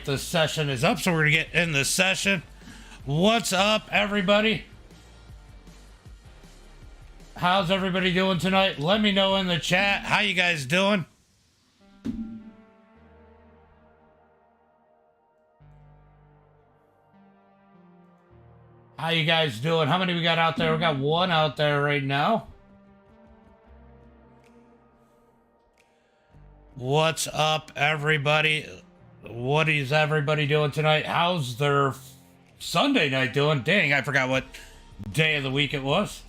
the session is up, so we're gonna get in the session. What's up, everybody? How's everybody doing tonight? Let me know in the chat. How you guys doing? How you guys doing? How many we got out there? We got one out there right now. What's up, everybody? What is everybody doing tonight? How's their Sunday night doing? Dang, I forgot what day of the week it was.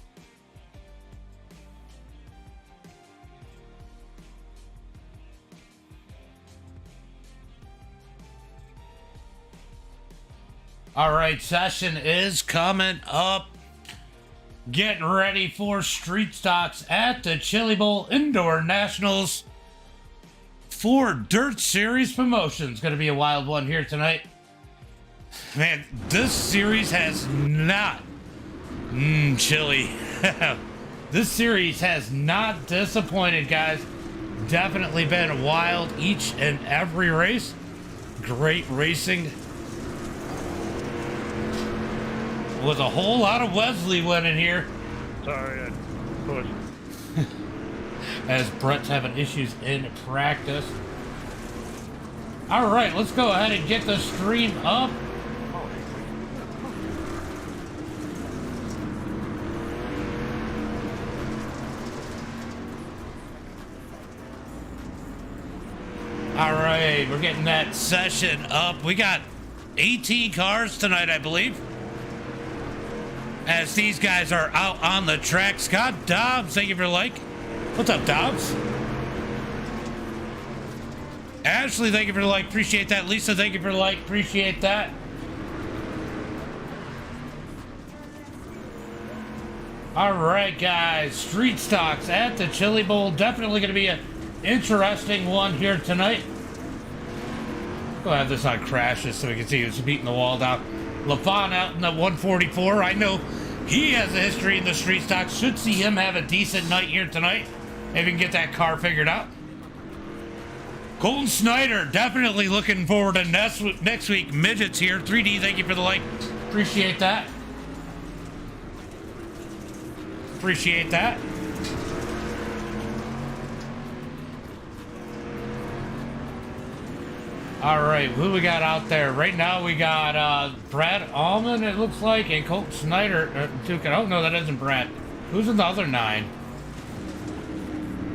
All right, session is coming up. Getting ready for street stocks at the Chili Bowl Indoor Nationals for Dirt Series promotions. Going to be a wild one here tonight. Man, this series has not... chili. This series has not disappointed, guys. Definitely been wild each and every race. Great racing. With a whole lot of Wesley winning here. Sorry, I pushed. As Brett's having issues in practice. All right, let's go ahead and get the stream up. All right, we're getting that session up. We got 18 cars tonight, I believe. As these guys are out on the track. Scott Dobbs, thank you for the like. What's up, Dobbs? Ashley, thank you for the like. Appreciate that. Lisa, thank you for the like. Appreciate that. All right, guys. Street stocks at the Chili Bowl. Definitely going to be an interesting one here tonight. Go have this on crashes so we can see who's beating the wall down. LaFon out in the 144. I know he has a history in the street stocks. Should see him have a decent night here tonight. Maybe get that car figured out. Colton Snyder, definitely looking forward to next week. Midgets here. 3D, thank you for the like. Appreciate that. Appreciate that. All right, who we got out there? Right now we got Brad Allman, it looks like, and Colton Snyder. Oh, no, that isn't Brad. Who's in the other 9?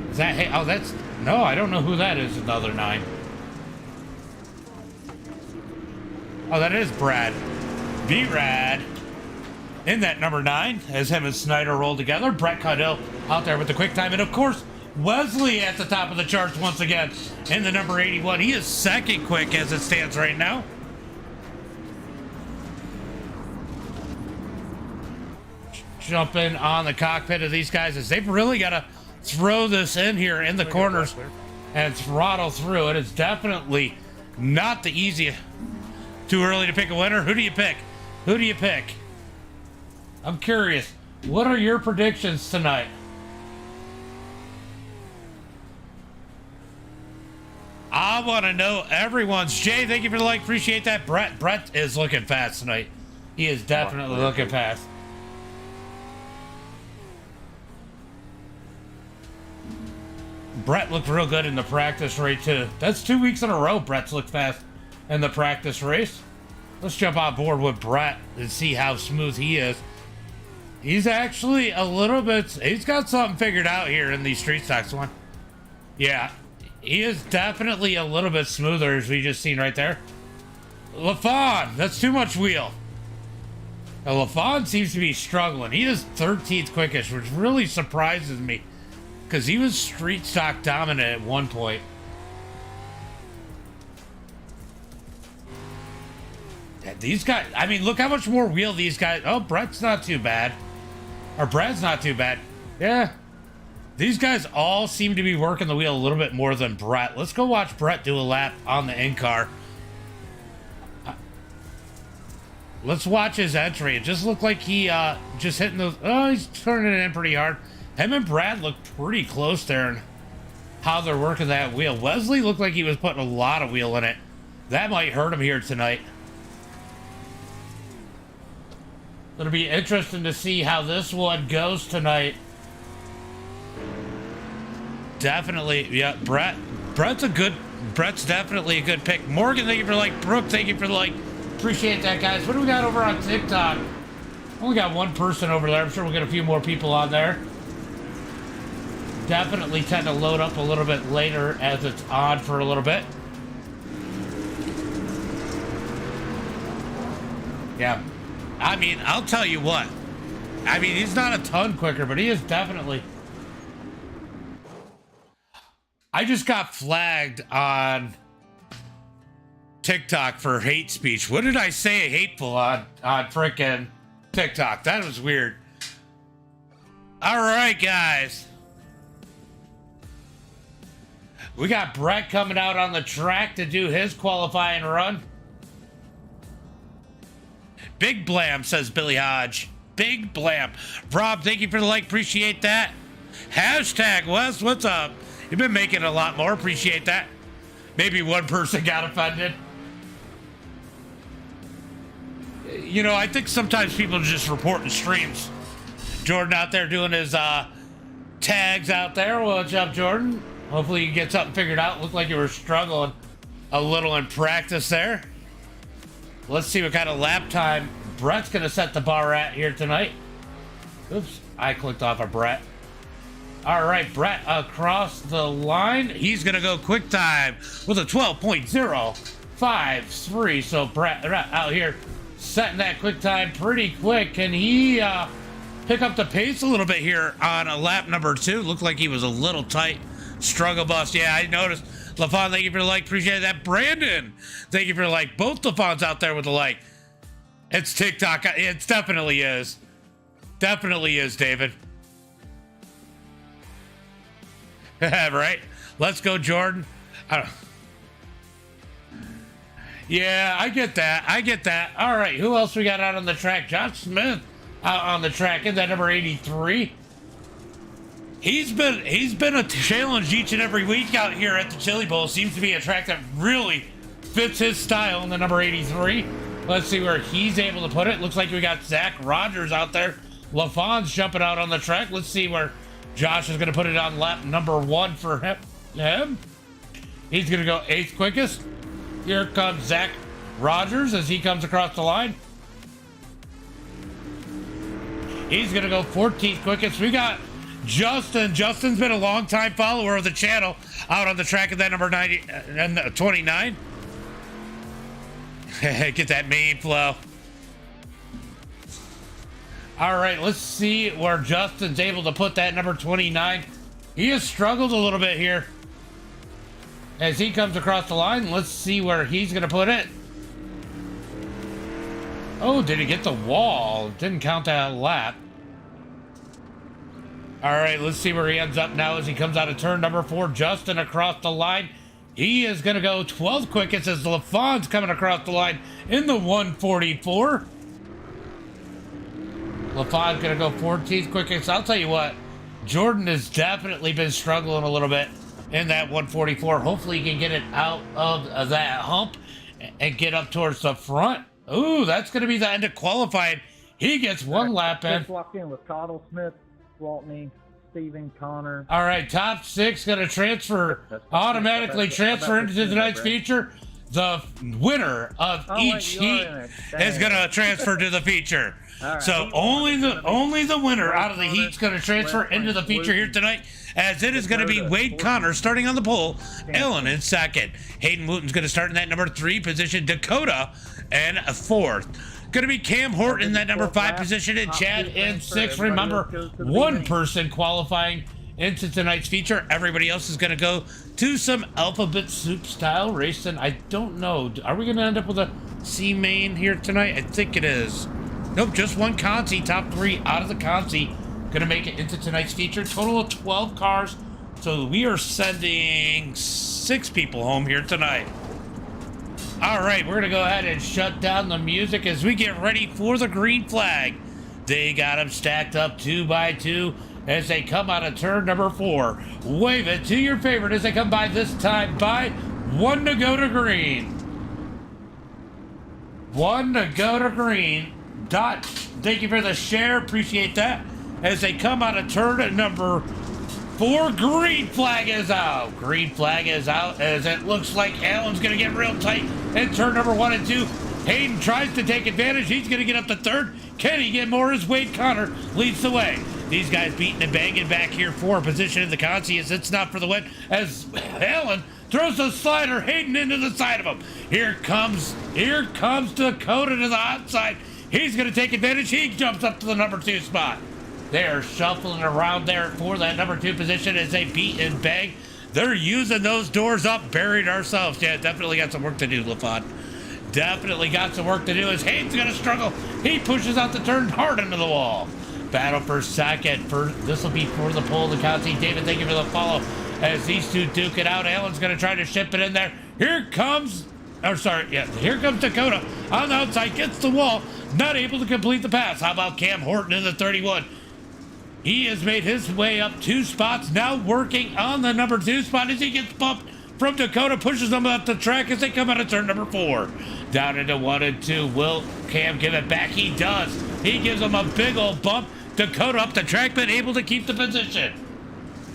Is that, hey, oh, that's, no, I don't know who that is in the other 9. Oh, that is Brad. B-Rad in that number 9 as him and Snyder roll together. Brett Caudill out there with the quick time. And, of course, Wesley at the top of the charts once again in the number 81. He is second quick as it stands right now. Jumping on the cockpit of these guys as they've really got to throw this in here in the corners and throttle through it. It's definitely not the easiest. Too early to pick a winner. Who do you pick? Who do you pick? I'm curious. What are your predictions tonight? I want to know everyone's. Jay, thank you for the like. Appreciate that. Brett is looking fast tonight. He is definitely looking fast. Brett looked real good in the practice race, too. That's 2 weeks in a row Brett's looked fast in the practice race. Let's jump on board with Brett and see how smooth he is. He's actually a little bit... He's got something figured out here in the street stocks one. Yeah. He is definitely a little bit smoother, as we just seen right there. LaFon, that's too much wheel. Now, LaFon seems to be struggling. He is 13th quickest, which really surprises me, because he was street stock dominant at one point. Yeah, these guys, I mean, look how much more wheel these guys... Oh, Brett's not too bad. Or Brad's not too bad. Yeah. These guys all seem to be working the wheel a little bit more than Brett. Let's go watch Brett do a lap on the in-car. Let's watch his entry. It just looked like he just hitting those... Oh, he's turning it in pretty hard. Him and Brad look pretty close there in how they're working that wheel. Wesley looked like he was putting a lot of wheel in it That might hurt him here tonight. It'll be interesting to see how this one goes tonight. Definitely, yeah, Brett's definitely a good pick. Morgan, thank you for the like. Brooke, thank you for the like. Appreciate that, guys. What do we got over on TikTok? Only got one person over there. I'm sure we'll get a few more people on there. Definitely tend to load up a little bit later as it's on for a little bit. Yeah. I mean, I'll tell you what. I mean, he's not a ton quicker, but he is definitely... I just got flagged on TikTok for hate speech. What did I say hateful on frickin' TikTok? That was weird. All right, guys. We got Brett coming out on the track to do his qualifying run. Big blam, says Billy Hodge. Big blam. Rob, thank you for the like. Appreciate that. Hashtag Wes, what's up? You've been making a lot more. Appreciate that. Maybe one person got offended. You know, I think sometimes people just reporting streams. Jordan out there doing his tags out there. What's up, Jordan? Hopefully you get something figured out. Looked like you were struggling a little in practice there. Let's see what kind of lap time Brett's going to set the bar at here tonight. Oops, I clicked off of Brett. All right, Brett across the line. He's going to go quick time with a 12.053. So Brett out here setting that quick time pretty quick. Can he pick up the pace a little bit here on a lap number 2? Looked like he was a little tight. Struggle bus. Yeah, I noticed. LaFon, thank you for the like. Appreciate that. Brandon, thank you for the like. Both LaFons out there with the like. It's TikTok. It definitely is. Definitely is, David. Right? Let's go, Jordan. Yeah, I get that. I get that. All right, who else we got out on the track? Josh Smith out on the track. Is that number 83? He's been a challenge each and every week out here at the Chili Bowl. Seems to be a track that really fits his style in the number 83. Let's see where he's able to put it. Looks like we got Zach Rogers out there. LaFon's jumping out on the track. Let's see where Josh is going to put it on lap number 1 for him. He's going to go 8th quickest. Here comes Zach Rogers as he comes across the line. He's going to go 14th quickest. We got Justin. Justin's been a long-time follower of the channel out on the track at that number 90 and 29. Get that main flow. All right, let's see where Justin's able to put that number 29. He has struggled a little bit here as he comes across the line. Let's see where he's going to put it. Oh, did he get the wall? Didn't count that lap. All right, let's see where he ends up now as he comes out of turn number 4. Justin across the line. He is going to go 12th quickest as LaFon's coming across the line in the 144. LaFon's going to go 14th quickest. I'll tell you what, Jordan has definitely been struggling a little bit in that 144. Hopefully he can get it out of that hump and get up towards the front. Ooh, that's going to be the end of qualifying. He gets one lap in. Locked in with Cottle, Smith, Waltney, Steven, Connor. All right, top 6 going to automatically transfer into tonight's feature. The winner of each heat is going to transfer to the feature. Right. So only the winner out of the heat's going to transfer into the feature here tonight, as it is going to be Wade Connor starting on the pole, Ellen in 2nd. Hayden Wooten's going to start in that number 3 position, Dakota in 4th. Going to be Cam Horton in that number 5 position, and Chad in 6th. Remember, one person qualifying into tonight's feature. Everybody else is going to go to some alphabet soup style racing. I don't know. Are we going to end up with a C main here tonight? I think it is. Nope, just one Conti. Top 3 out of the Conti going to make it into tonight's feature. Total of 12 cars. So we are sending 6 people home here tonight. All right, we're going to go ahead and shut down the music as we get ready for the green flag. They got them stacked up 2 by 2 as they come out of turn number 4. Wave it to your favorite as they come by, this time by 1 to go to green. 1 to go to green. Dot, thank you for the share. Appreciate that. As they come out of turn at number 4, green flag is out. Green flag is out as it looks like Allen's going to get real tight in turn number 1 and 2. Hayden tries to take advantage. He's going to get up to third. Can he get more as Wade Connor leads the way? These guys beating and banging back here for a position in the consi as it's not for the win. As Allen throws a slider, Hayden into the side of him. Here comes Dakota to the outside. He's going to take advantage. He jumps up to the number 2 spot. They're shuffling around there for that number 2 position as they beat and bang. They're using those doors up, buried ourselves. Yeah, definitely got some work to do, LaFont. Definitely got some work to do as Hayden's going to struggle. He pushes out the turn hard into the wall. Battle for second. This will be for the pole of the consi. David, thank you for the follow. As these two duke it out, Allen's going to try to ship it in there. Here comes Dakota on the outside, gets the wall, not able to complete the pass. How about Cam Horton in the 31? He has made his way up 2 spots, now working on the number 2 spot as he gets bumped from Dakota, pushes them up the track as they come out of turn number 4. Down into 1 and 2. Will Cam give it back? He does. He gives him a big old bump. Dakota up the track, but able to keep the position.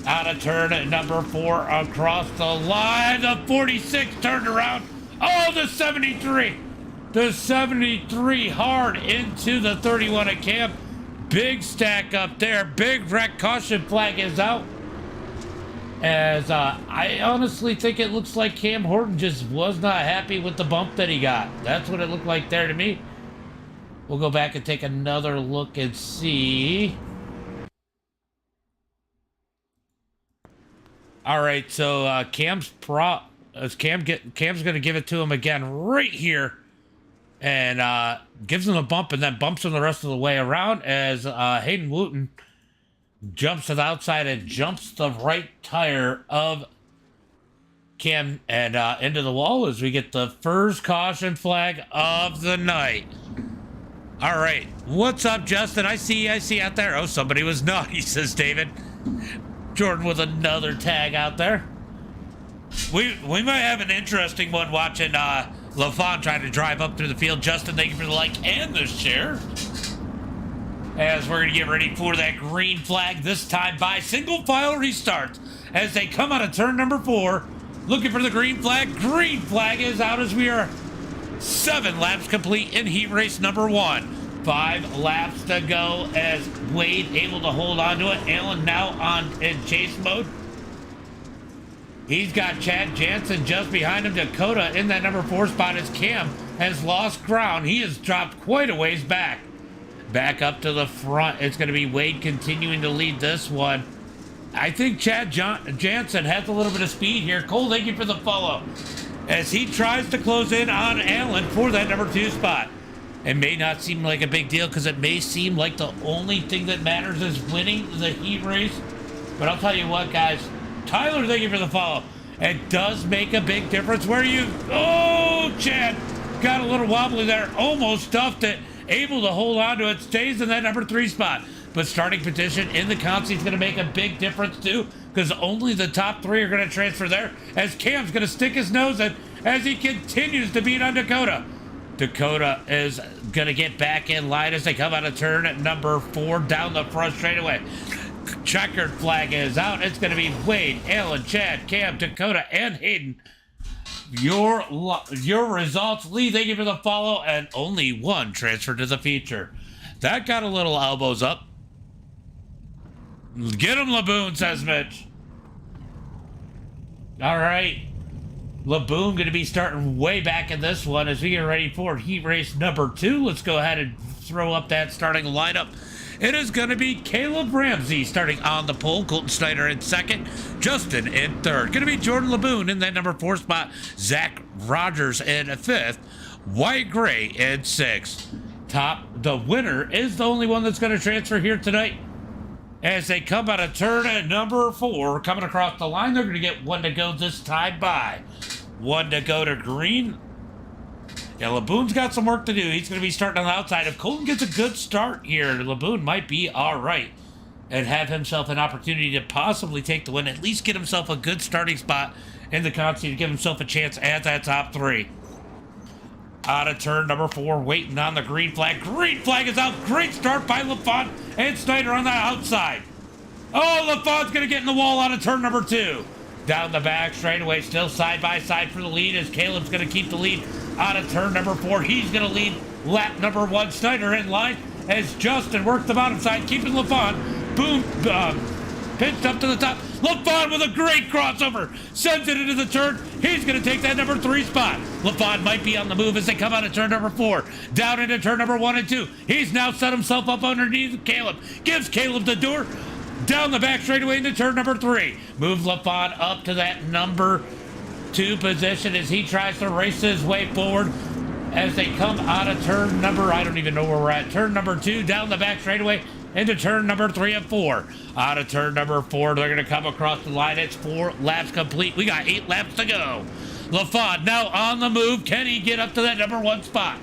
Out of turn at number 4 across the line. The 46 turned around. Oh, the 73. The 73 hard into the 31 at Cam. Big stack up there. Big wreck. Caution flag is out. As I honestly think it looks like Cam Horton just was not happy with the bump that he got. That's what it looked like there to me. We'll go back and take another look and see. All right, so Cam's going to give it to him again right here, and gives him a bump, and then bumps him the rest of the way around as Hayden Wooten jumps to the outside and jumps the right tire of Cam and into the wall as we get the first caution flag of the night. All right, what's up, Justin? I see out there. Oh, somebody was naughty, says David. Jordan with another tag out there. We might have an interesting one watching LaFont trying to drive up through the field. Justin, thank you for the like and the share. As we're going to get ready for that green flag, this time by single file restarts. As they come out of turn number 4, looking for the green flag. Green flag is out as we are 7 laps complete in heat race number 1. 5 laps to go as Wade able to hold on to it. Allen now in chase mode. He's got Chad Jansen just behind him. Dakota in that number 4 spot as Cam has lost ground. He has dropped quite a ways back. Back up to the front. It's going to be Wade continuing to lead this one. I think Chad Jansen has a little bit of speed here. Cole, thank you for the follow. As he tries to close in on Allen for that number 2 spot. It may not seem like a big deal because it may seem like the only thing that matters is winning the heat race. But I'll tell you what, guys. Tyler, thank you for the follow. It does make a big difference where you... Oh, Chad got a little wobbly there. Almost stuffed it. Able to hold on to it. Stays in that number 3 spot. But starting position in the consi is going to make a big difference too, because only the top 3 are going to transfer there, as Cam's going to stick his nose in as he continues to beat on Dakota. Dakota is going to get back in line as they come out of turn at number 4 down the front straightaway. Checkered flag is out. It's going to be Wade, Allen, Chad, Cam, Dakota, and Hayden. Your results, Lee, thank you for the follow, and only 1 transfer to the feature. That got a little elbows up. Get him, Laboon, says Mitch. All right. Laboon going to be starting way back in this one as we get ready for heat race number 2. Let's go ahead and throw up that starting lineup. It is going to be Caleb Ramsey starting on the pole. Colton Snyder in second. Justin in third. Going to be Jordan Laboon in that number 4 spot. Zach Rogers in 5th. White Gray in 6th. The winner is the only one that's going to transfer here tonight. As they come out of turn at number 4, coming across the line, they're going to get 1 to go this time by. 1 to go to green. Yeah, Laboon's got some work to do. He's going to be starting on the outside. If Colton gets a good start here, Laboon might be all right and have himself an opportunity to possibly take the win, at least get himself a good starting spot in the consi to give himself a chance at that top 3. Out of turn number 4, waiting on the green flag. Green flag is out. Great start by LaFon and Snyder on the outside. Oh, LaFon's going to get in the wall out of turn number 2. Down the back straightaway, still side by side for the lead as Caleb's going to keep the lead out of turn number 4. He's going to lead lap number 1. Snyder in line as Justin works the bottom side, keeping LaFon. Boom, pinched up to the top. LaFon with a great crossover. Sends it into the turn. He's going to take that number 3 spot. LaFon might be on the move as they come out of turn number 4. Down into turn number 1 and 2. He's now set himself up underneath Caleb. Gives Caleb the door. Down the back straightaway into turn number 3. Moves LaFon up to that number 2 position as he tries to race his way forward as they come out of turn number, I don't even know where we're at, turn number 2, down the back straightaway into turn number 3 and 4. Out of turn number 4, they're going to come across the line. It's 4 laps complete. We got 8 laps to go. LaFon now on the move. Can he get up to that number 1 spot?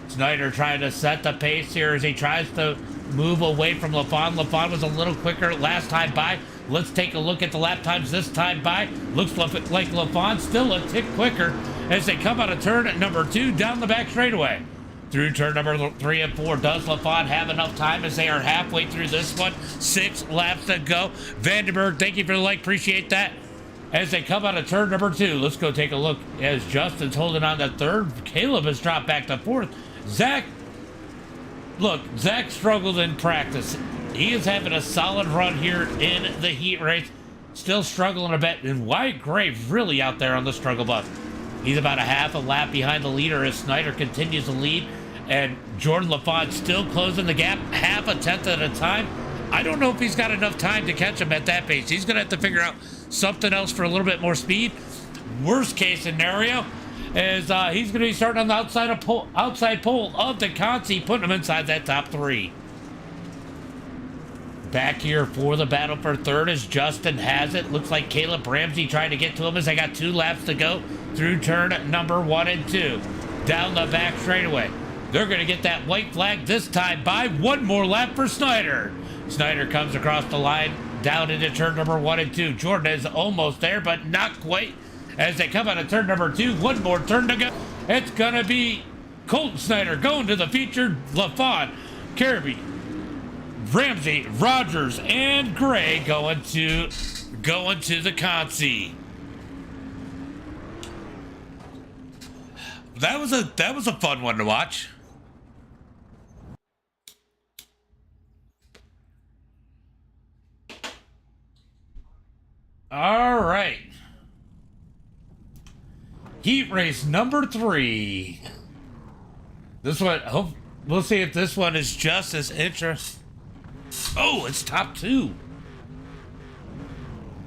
Snyder trying to set the pace here as he tries to move away from LaFon. LaFon was a little quicker last time by. Let's take a look at the lap times this time by. Looks like LaFon still a tick quicker as they come out of turn at number 2 down the back straightaway. Through turn number 3 and 4, does LaFon have enough time as they are halfway through this one? 6 laps to go. Vandenberg, thank you for the like, appreciate that. As they come out of turn number 2, let's go take a look as Justin's holding on to 3rd. Caleb has dropped back to 4th. Zach struggled in practice. He is having a solid run here in the heat race. Still struggling a bit. And Wyatt Gray really out there on the struggle bus. He's about a half a lap behind the leader as Snyder continues to lead. And Jordan LaFon still closing the gap half a tenth at a time. I don't know if he's got enough time to catch him at that pace. He's going to have to figure out something else for a little bit more speed. Worst case scenario is he's going to be starting on the outside pole of the Consi, putting him inside that top 3. Back here for the battle for 3rd as Justin has it. Looks like Caleb Ramsey trying to get to him as they got 2 laps to go through turn number 1 and 2. Down the back straightaway. They're going to get that white flag this time by. 1 more lap for Snyder. Snyder comes across the line down into turn number 1 and 2. Jordan is almost there, but not quite. As they come out of turn number 2, 1 more turn to go. It's going to be Colton Snyder going to the featured. LaFon, Kirby, Ramsey, Rogers, and Gray going to the Consi. That was a fun one to watch. All right. Heat race number 3. This one, we'll see if this one is just as interesting. Oh, it's top 2.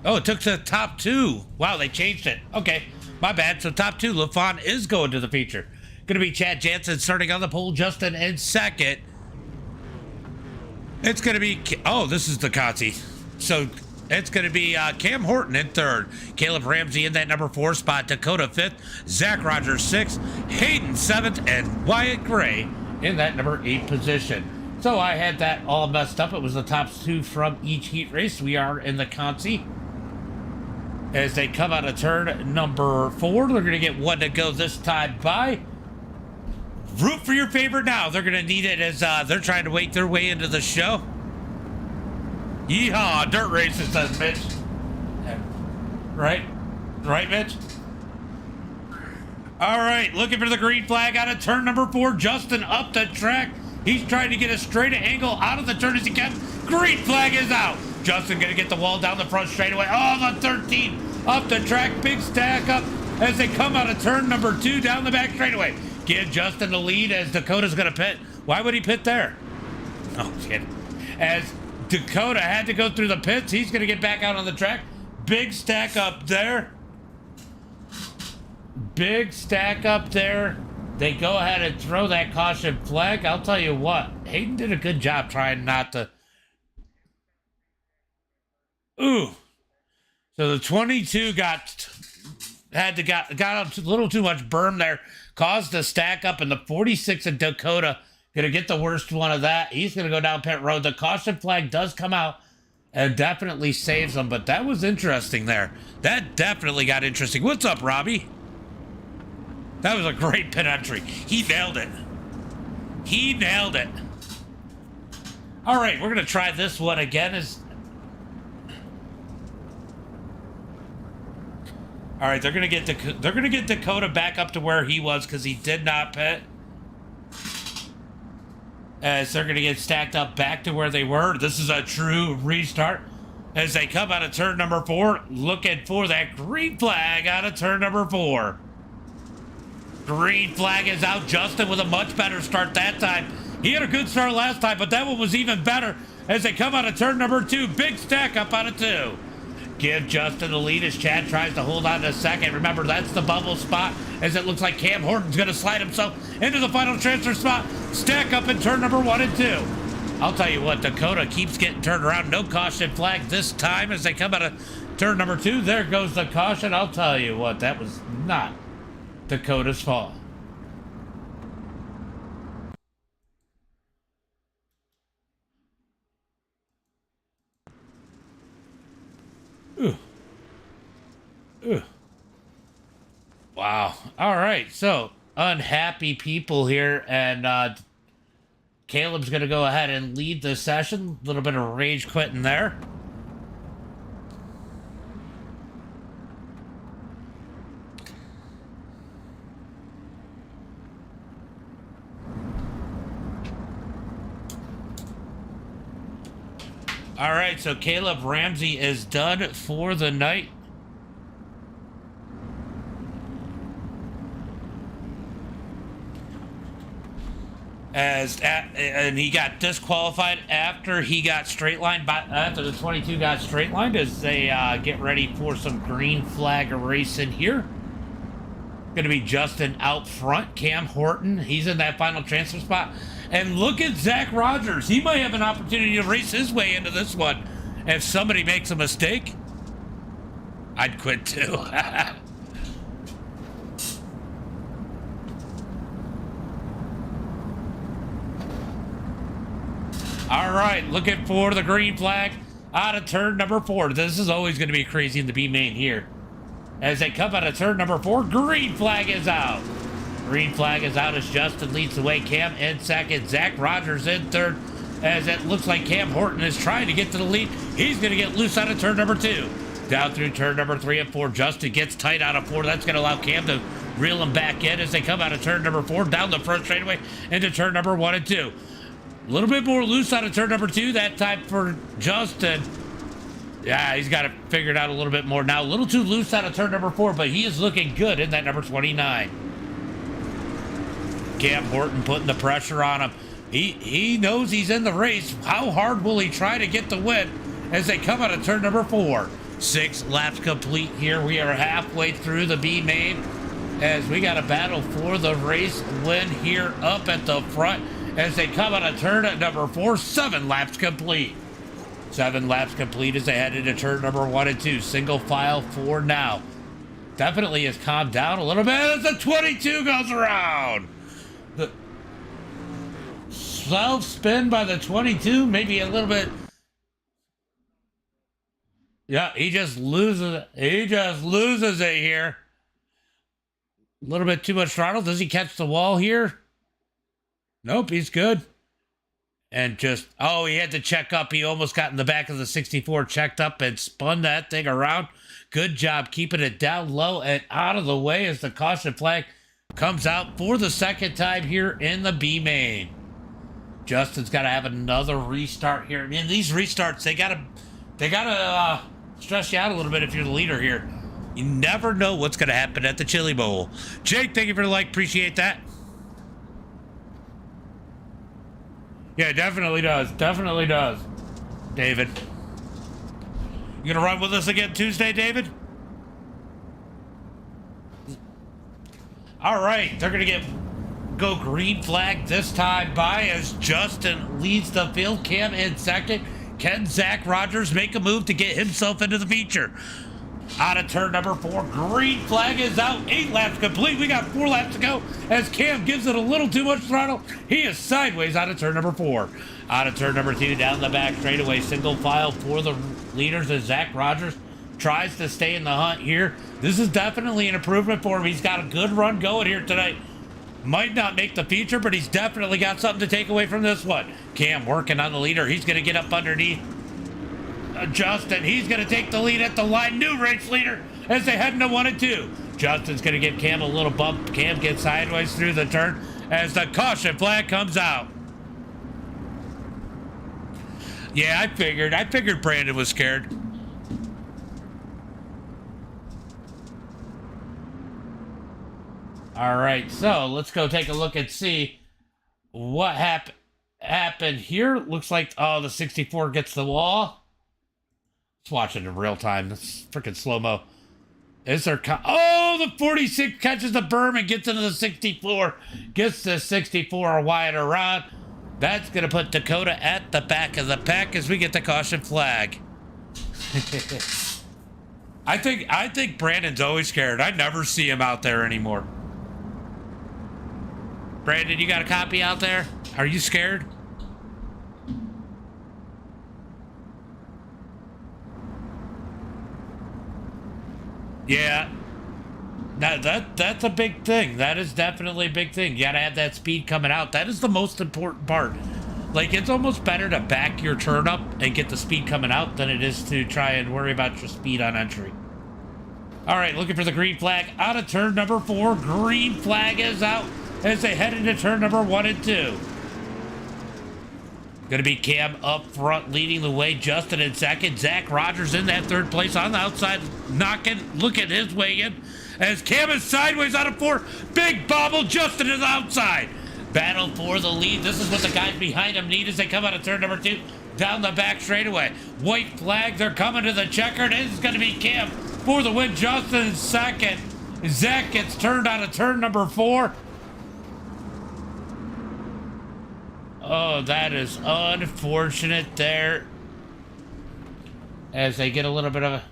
Oh, it took the top 2. Wow, they changed it. Okay, my bad. So top 2, LaFon is going to the feature. Going to be Chad Jansen starting on the pole, Justin in 2nd. It's going to be, oh, this is the Consi. So it's going to be Cam Horton in 3rd. Caleb Ramsey in that number 4 spot. Dakota 5th. Zach Rogers 6th. Hayden 7th. And Wyatt Gray in that number 8 position. So I had that all messed up. It was the top 2 from each heat race. We are in the Consi. As they come out of turn number 4, they're going to get 1 to go this time by. Root for your favorite now. They're going to need it as they're trying to wake their way into the show. Yeehaw, dirt races, says Mitch. Right? Right, Mitch? All right, looking for the green flag out of turn number 4. Justin up the track. He's trying to get a straight angle out of the turn as he can. Green flag is out. Justin going to get the wall down the front straightaway. Oh, the 13 up the track. Big stack up as they come out of turn number 2 down the back straightaway. Give Justin the lead as Dakota's going to pit. Why would he pit there? Oh, shit. As Dakota had to go through the pits, he's going to get back out on the track. Big stack up there. Big stack up there. They go ahead and throw that caution flag. I'll tell you what, Hayden did a good job trying not to. Ooh. So the 22 got up a little too much berm there, caused a stack up, and the 46 of Dakota gonna get the worst one of that. He's gonna go down pit road. The caution flag does come out and definitely saves him, but that was interesting there. That definitely got interesting. What's up, Robbie? That was a great pit entry. He nailed it. He nailed it. All right, we're gonna try this one again. All right, they're gonna get Dakota back up to where he was because he did not pit. As they're gonna get stacked up back to where they were. This is a true restart. As they come out of turn number 4, looking for that green flag out of turn number 4. Green flag is out. Justin with a much better start that time. He had a good start last time, but that one was even better as they come out of turn number 2. Big stack up out of 2. Give Justin the lead as Chad tries to hold on to second. Remember, that's the bubble spot as it looks like Cam Horton's going to slide himself into the final transfer spot. Stack up in turn number 1 and 2. I'll tell you what, Dakota keeps getting turned around. No caution flag this time as they come out of turn number 2. There goes the caution. I'll tell you what, that was not Dakota's fault. Ooh. Ooh. Wow. All right. So, unhappy people here. And Caleb's going to go ahead and lead the session. A little bit of rage quitting there. All right, so Caleb Ramsey is done for the night. And he got disqualified after he got straight lined, after the 22 got straight lined as they get ready for some green flag racing here. Going to be Justin out front. Cam Horton, he's in that final transfer spot. And look at Zach Rogers. He might have an opportunity to race his way into this one. If somebody makes a mistake, I'd quit too. All right, looking for the green flag out of turn number 4. This is always going to be crazy in the B main here. As they come out of turn number 4, green flag is out. Green flag is out as Justin leads the way. Cam in second. Zach Rogers in third. As it looks like Cam Horton is trying to get to the lead. He's going to get loose out of turn number 2. Down through turn number 3 and 4. Justin gets tight out of 4. That's going to allow Cam to reel him back in as they come out of turn number 4. Down the front straightaway into turn number 1 and 2. A little bit more loose out of turn number 2 that time for Justin. Yeah, he's got it figured out a little bit more now. A little too loose out of turn number 4, but he is looking good in that number 29. Cam Horton putting the pressure on him. He knows he's in the race. How hard will he try to get the win as they come out of turn number 4? 6 laps complete here. We are halfway through the B main as we got a battle for the race win here up at the front as they come out of turn at number 4. 7 laps complete. 7 laps complete as they head into turn number 1 and 2. Single file for now. Definitely has calmed down a little bit as the 22 goes around. The self spin by the 22, maybe a little bit. Yeah, he just loses it. He just loses it here. A little bit too much throttle. Does he catch the wall here? Nope, he's good. And just, oh, he had to check up. He almost got in the back of the 64, checked up and spun that thing around. Good job keeping it down low and out of the way as the caution flag comes out for the second time here in the B main. Justin's got to have another restart here. I mean, these restarts, they gotta stress you out a little bit if you're the leader here. You never know what's going to happen at the Chili Bowl. Jake, thank you for the like. Appreciate that. Yeah, definitely does. Definitely does. David. You gonna run with us again Tuesday, David? All right, they're gonna go green flag this time by as Justin leads the field. Cam in second. Can Zach Rogers make a move to get himself into the feature? Out of turn number 4, green flag is out. 8 laps complete. We got 4 laps to go as Cam gives it a little too much throttle. He is sideways out of turn number 4. Out of turn number 2, down the back straightaway. Single file for the leaders as Zach Rogers tries to stay in the hunt here. This is definitely an improvement for him. He's got a good run going here tonight. Might not make the feature, but he's definitely got something to take away from this one. Cam working on the leader. He's going to get up underneath Justin. He's going to take the lead at the line. New race leader as they head into 1 and 2. Justin's going to give Cam a little bump. Cam gets sideways through the turn as the caution flag comes out. Yeah, I figured Brandon was scared. All right, so let's go take a look and see what happened here. Looks like, oh, the 64 gets the wall. Let's watch it in real time. That's freaking slow-mo. Is there... Oh, the 46 catches the berm and gets into the 64. Gets the 64 wide around. That's going to put Dakota at the back of the pack as we get the caution flag. I think Brandon's always scared. I never see him out there anymore. Brandon, you got a copy out there? Are you scared? Yeah. That's a big thing. That is definitely a big thing. You gotta have that speed coming out. That is the most important part. Like, it's almost better to back your turn up and get the speed coming out than it is to try and worry about your speed on entry. All right, looking for the green flag out of turn number 4. Green flag is out as they head into turn number 1 and 2. Gonna be Cam up front, leading the way. Justin in second. Zach Rogers in that 3rd place on the outside, look at his way in. As Cam is sideways out of 4. Big bobble. Justin is outside. Battle for the lead. This is what the guys behind him need as they come out of turn number 2. Down the back straightaway. White flags are coming to the checker. This is going to be Cam for the win. Justin in second. Zach gets turned out of turn number 4. Oh, that is unfortunate there. As they get a little bit of a...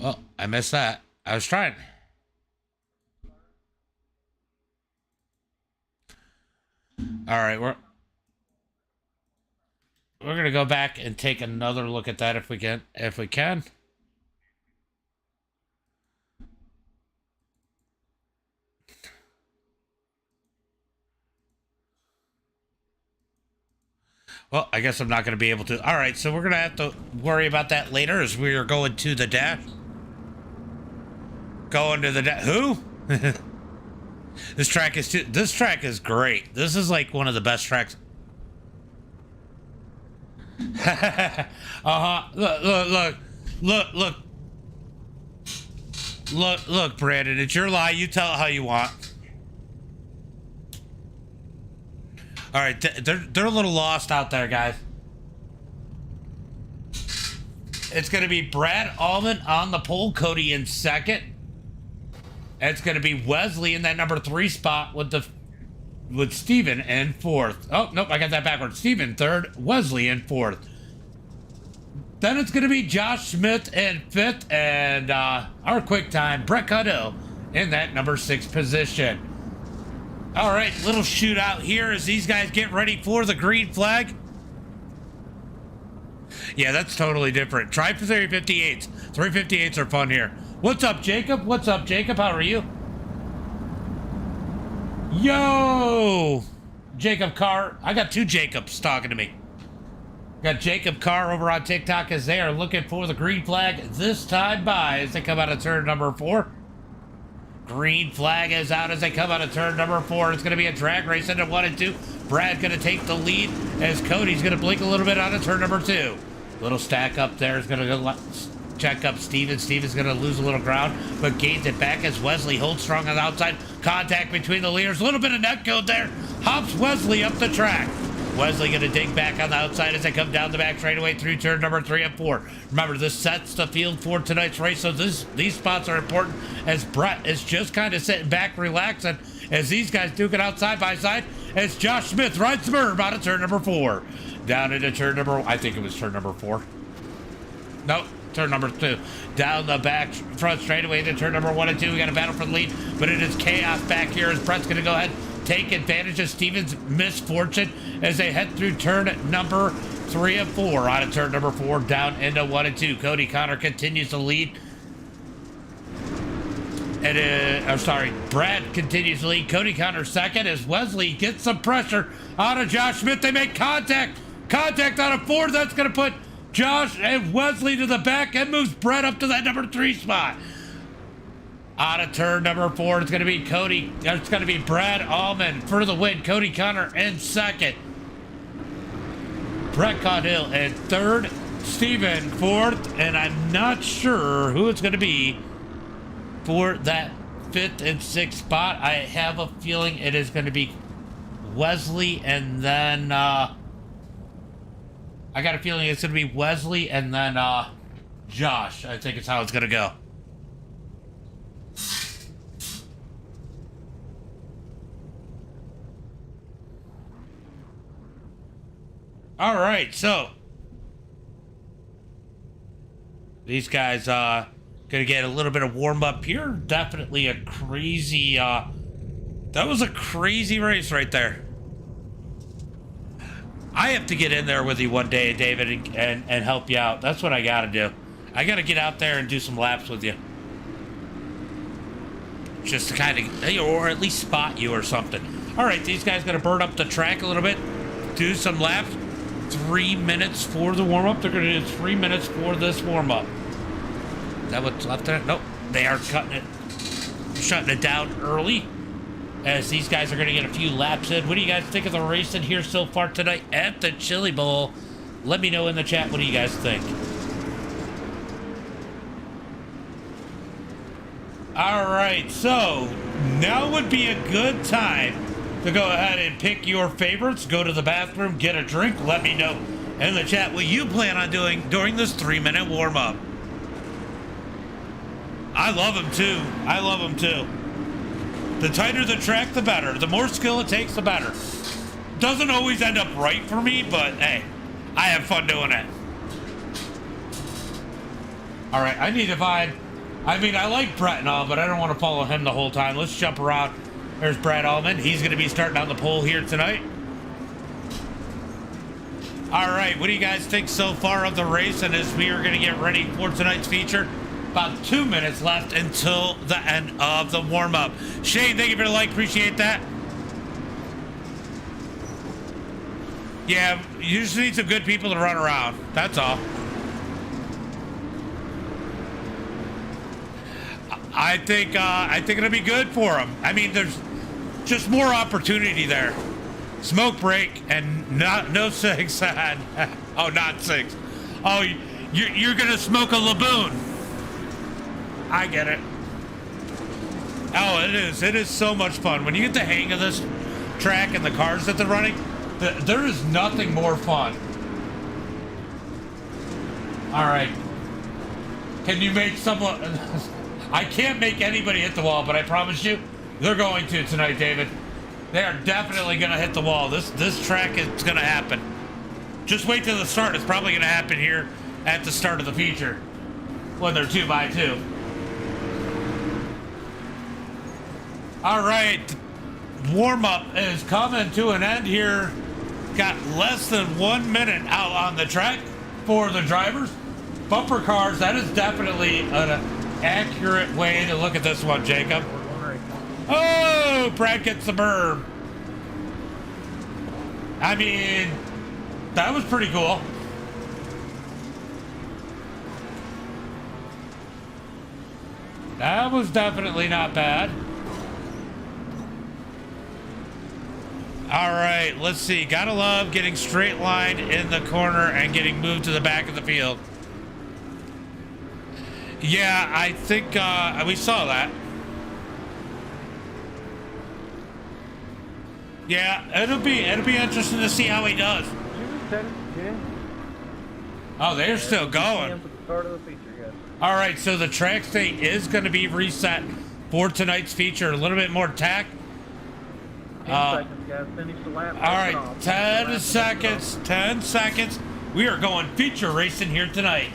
Oh, I missed that. I was trying. All right, we're gonna go back and take another look at that if we can. Well, I guess I'm not going to be able to. All right, so we're going to have to worry about that later as we are going to the dash. Going to the dash. Who? This track is great. This is like one of the best tracks. Look, Brandon, it's your lie. You tell it how you want. All right, they're a little lost out there, guys. It's going to be Brad Allman on the pole, Cody in second. It's going to be Wesley in that number 3 spot with Steven in 4th. Oh, nope, I got that backwards. Steven 3rd, Wesley in 4th. Then it's going to be Josh Smith in 5th, and our quick time, Brett Cuddill in that number 6 position. All right, little shootout here as these guys get ready for the green flag. Yeah, that's totally different. Try for 358s. 358s are fun here. What's up, Jacob? What's up, Jacob? How are you? Yo! Jacob Carr. I got 2 Jacobs talking to me. Got Jacob Carr over on TikTok as they are looking for the green flag this time by as they come out of turn number 4. Green flag is out as they come out of turn number 4. It's going to be a drag race into 1 and 2. Brad's going to take the lead as Cody's going to blink a little bit out of turn number 2. Little stack up there is going to go check up Steven. Steven's going to lose a little ground, but gains it back as Wesley holds strong on the outside. Contact between the leaders. A little bit of net code there. Hops Wesley up the track. Wesley going to dig back on the outside as they come down the back straightaway through turn number 3 and 4. Remember, this sets the field for tonight's race, so these spots are important as Brett is just kind of sitting back, relaxing, as these guys duke it out side by side as Josh Smith rides the berm out of turn number 4. Down into turn number, I think it was turn number 4. Nope, turn number 2. Down the back front straightaway into turn number 1 and 2. We got a battle for the lead, but it is chaos back here as Brett's going to go ahead take advantage of Steven's misfortune as they head through turn number 3 and 4 out of turn number 4 down into 1 and 2. Cody Connor continues to lead. And I'm sorry, Brad continues to lead. Cody Connor second as Wesley gets some pressure out of Josh Smith. They make contact. Contact on a 4. That's going to put Josh and Wesley to the back and moves Brett up to that number 3 spot. Out of turn number 4, it's going to be it's going to be Brad Allman for the win. Cody Connor in second. Brett Caudill in third. Steven fourth. And I'm not sure who it's going to be for that 5th and 6th spot. I have a feeling it is going to be Wesley and then I got a feeling it's going to be Wesley and then Josh. I think it's how it's going to go. All right, so these guys gonna get a little bit of warm up here. Definitely a crazy that was a crazy race right there. I have to get in there with you one day, David, and help you out. That's what I gotta do. I gotta get out there and do some laps with you, just to kind of, or at least spot you or something. All right, these guys gonna burn up the track a little bit, do some laps. 3 minutes for the warm-up. They're going to do 3 minutes for this warm-up. Is that what's left in it? Nope. They are shutting it down early, as these guys are going to get a few laps in. What do you guys think of the racing here so far tonight at the Chili Bowl? Let me know in the chat. What do you guys think? All right. So now would be a good time to go ahead and pick your favorites, go to the bathroom, get a drink. Let me know in the chat what you plan on doing during this 3-minute warm-up. I love them too. I love them too. The tighter the track, the better. The more skill it takes, the better. Doesn't always end up right for me, but hey, I have fun doing it. All right, I need to find, I mean, I like Brett and all, but I don't want to follow him the whole time. Let's jump around. There's Brad Allman. He's going to be starting on the pole here tonight. All right, what do you guys think so far of the race? And as we are going to get ready for tonight's feature, about 2 minutes left until the end of the warm-up. Shane, thank you for the like. Appreciate that. Yeah, you just need some good people to run around. That's all. I think it'll be good for them. I mean, there's just more opportunity there. Smoke break and no 6. Oh, not 6. Oh, you're gonna smoke a Laboon. I get it. Oh, it is. It is so much fun when you get the hang of this track and the cars that they're running. There is nothing more fun. All right. Can you make someone? I can't make anybody hit the wall, but I promise you, they're going to tonight, David. They are definitely going to hit the wall. This track is going to happen. Just wait till the start. It's probably going to happen here at the start of the feature when they're 2x2. All right, warm-up is coming to an end here. Got less than 1 minute out on the track for the drivers. Bumper cars, that is definitely an accurate way to look at this one, Jacob. Oh, Brad gets the berm. I mean, that was pretty cool. That was definitely not bad. All right, let's see. Gotta love getting straight lined in the corner and getting moved to the back of the field. Yeah, I think we saw that. Yeah, it'll be interesting to see how he does. Oh, they're still going. All right, so the track state is going to be reset for tonight's feature. A little bit more tack. 10 seconds, guys. Finish the lap. All right, 10 seconds. 10 seconds. We are going feature racing here tonight.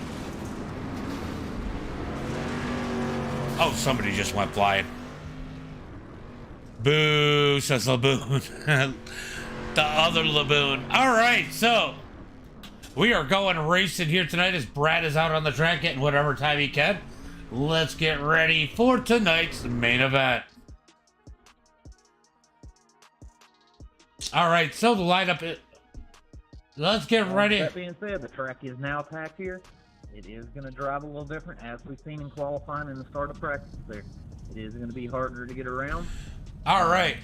Oh, somebody just went flying. Boo, says Laboon. The other Laboon. All right, so We are going racing here tonight as Brad is out on the track getting whatever time he can. Let's get ready for tonight's main event. All right, so the lineup is... Let's get ready. That being said, the track is now packed here. It is going to drive a little different, as we've seen in qualifying and the start of practice there. It is going to be harder to get around. All right.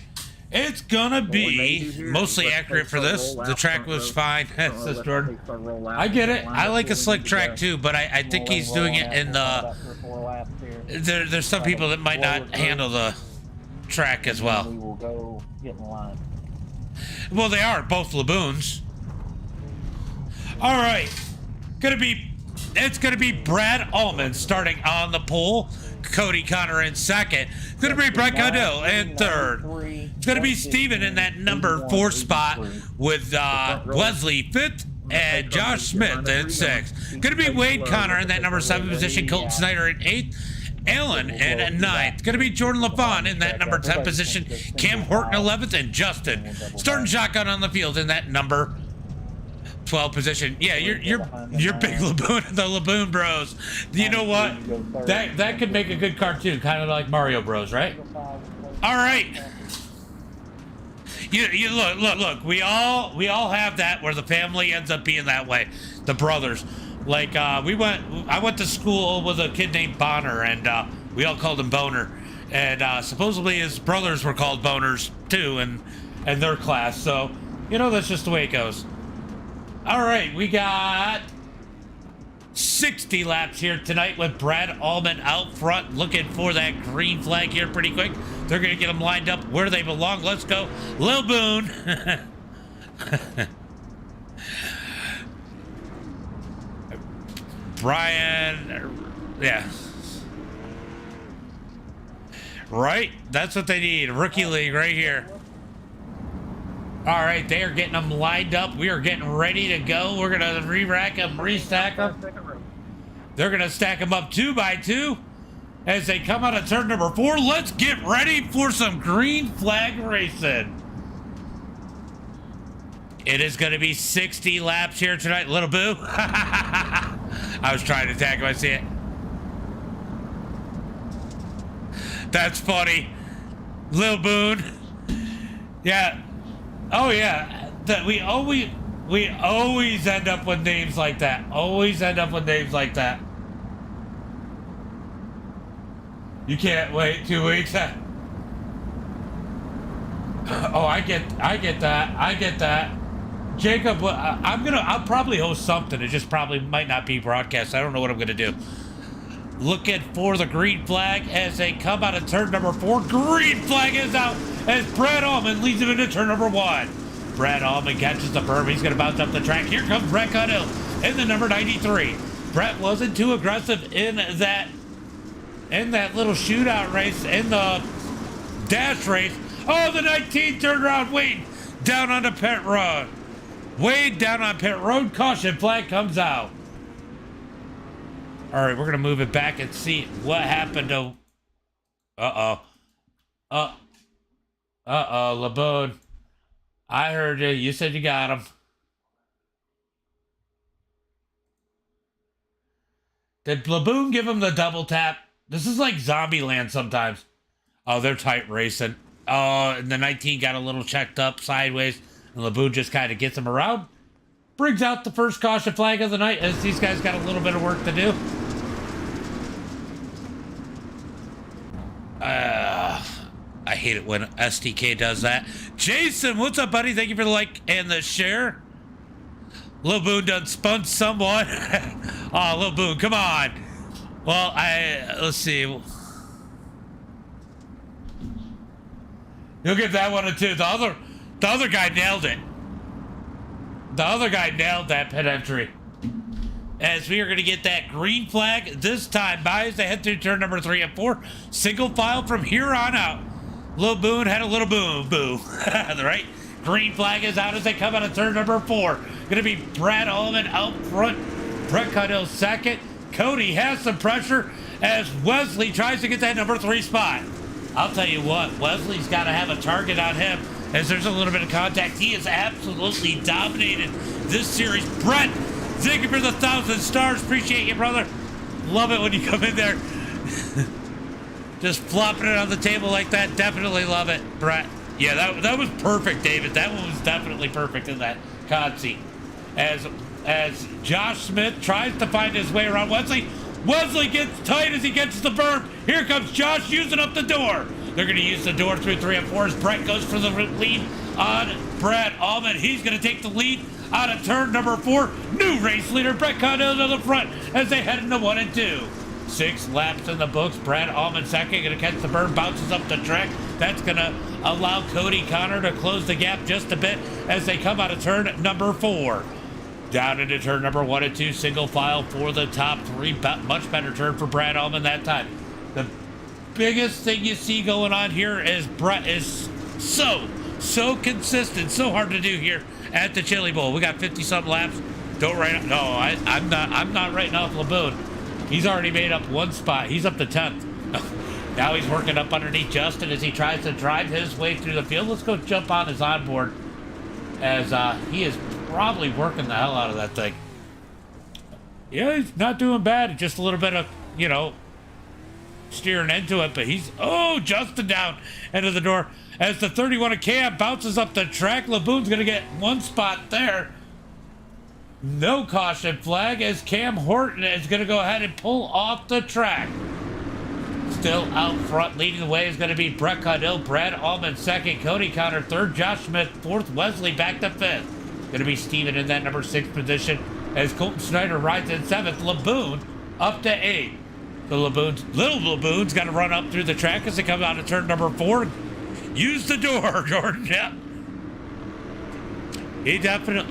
It's gonna be mostly accurate for this. The track was fine. Says Jordan. I get it. I like a slick track too, but I think he's doing it in the... There's some people that might not handle the track as well. We will go get in line. Well, they are both Laboons. All right. It's gonna be Brad Allman starting on the pole. Cody Connor in second. It's going to be Brett Caudill in third. It's going to be Steven in that number 4 spot with Wesley fifth and Josh Smith in sixth. Going to be Wade Connor in that number 7 position. Colton Snyder in 8th. Allen in 9th. Going to be Jordan LaFawn in that number 10 position. Cam Horton 11th and Justin starting shotgun on the field in that number 12 position. Yeah, you're big Laboon, the Laboon Bros. You know what? That could make a good cartoon, kind of like Mario Bros, right? All right. You look. We all have that where the family ends up being that way. The brothers, like I went to school with a kid named Bonner, and we all called him Boner, and supposedly his brothers were called Boners too, and their class. So that's just the way it goes. All right, we got 60 laps here tonight with Brad Allman out front looking for that green flag here pretty quick. They're going to get them lined up where they belong. Let's go. Lil Boone. Brian. Yeah. Right? That's what they need. Rookie league right here. All right, they are getting them lined up. We are getting ready to go. We're going to re-rack them, restack them. They're going to stack them up 2 by 2 as they come out of turn number 4. Let's get ready for some green flag racing. It is going to be 60 laps here tonight. Little Boo. I was trying to tag him. I see it. That's funny. Lil Boone. Yeah. Oh yeah, we always end up with names like that. Always end up with names like that. You can't wait 2 weeks. Oh, I get that. Jacob, I'll probably host something. It just probably might not be broadcast. I don't know what I'm gonna do. Looking for the green flag as they come out of turn number 4. Green flag is out as Brad Allman leads him into turn number 1. Brad Allman catches the berm. He's going to bounce up the track. Here comes Brett Caudill in the number 93. Brett wasn't too aggressive in that little shootout race, in the dash race. Oh, the 19 turned around. Wade down on the pit road. Wade down on pit road. Caution flag comes out. All right, we're going to move it back and see what happened to... Uh-oh, Laboon. I heard you. You said you got him. Did Laboon give him the double tap? This is like Zombieland sometimes. Oh, they're tight racing. Oh, and the 19 got a little checked up sideways, and Laboon just kind of gets him around. Brings out the first caution flag of the night as these guys got a little bit of work to do. I hate it when SDK does that. Jason, what's up, buddy? Thank you for the like and the share. Lil Boone done spun someone. Oh, Lil Boone, come on. Well, let's see. You'll give that one a 2. The other guy nailed it. The other guy nailed that pit entry. As we are going to get that green flag this time by as they head through turn number 3 and 4. Single file from here on out. Lil Boone had a little boom, boo. Right? Green flag is out as they come out of turn number 4. Going to be Brad Allman out front. Brett Caudill second. Cody has some pressure as Wesley tries to get that number 3 spot. I'll tell you what, Wesley's got to have a target on him as there's a little bit of contact. He has absolutely dominated this series. Brett Thank you for the 1,000 stars. Appreciate you, brother. Love it when you come in there. Just flopping it on the table like that. Definitely love it, Brett. Yeah, that was perfect, David. That one was definitely perfect in that cod seat. As Josh Smith tries to find his way around Wesley. Wesley gets tight as he gets the berm. Here comes Josh using up the door. They're going to use the door through 3 and 4 as Brett goes for the lead on Brad Allman. He's going to take the lead out of turn number 4. New race leader Brett Condell to the front as they head into 1 and 2. 6 laps in the books. Brad Allman second, going to catch the berm, bounces up the track. That's going to allow Cody Connor to close the gap just a bit as they come out of turn number 4. Down into turn number 1 and 2, single file for the top 3. Much better turn for Brad Allman that time. The biggest thing you see going on here is Brett is so consistent, so hard to do here at the Chili Bowl. We got 50-something laps. Don't write. No, I'm not writing off Laboon. He's already made up 1 spot. He's up to 10th. Now he's working up underneath Justin as he tries to drive his way through the field. Let's go jump on his onboard as he is probably working the hell out of that thing. Yeah, he's not doing bad. Just a little bit of, steering into it, but he's, Justin down into the door as the 31 of Cam bounces up the track. Laboon's going to get 1 spot there. No caution flag as Cam Horton is going to go ahead and pull off the track. Still out front, leading the way is going to be Brett Caudill, Brad Allman second, Cody Connor third, Josh Smith fourth, Wesley back to 5th. Going to be Steven in that number 6 position as Colton Snyder rides in 7th. Laboon up to 8th. The little Laboon's got to run up through the track as they come out of turn number 4. Use the door, Jordan. Yep.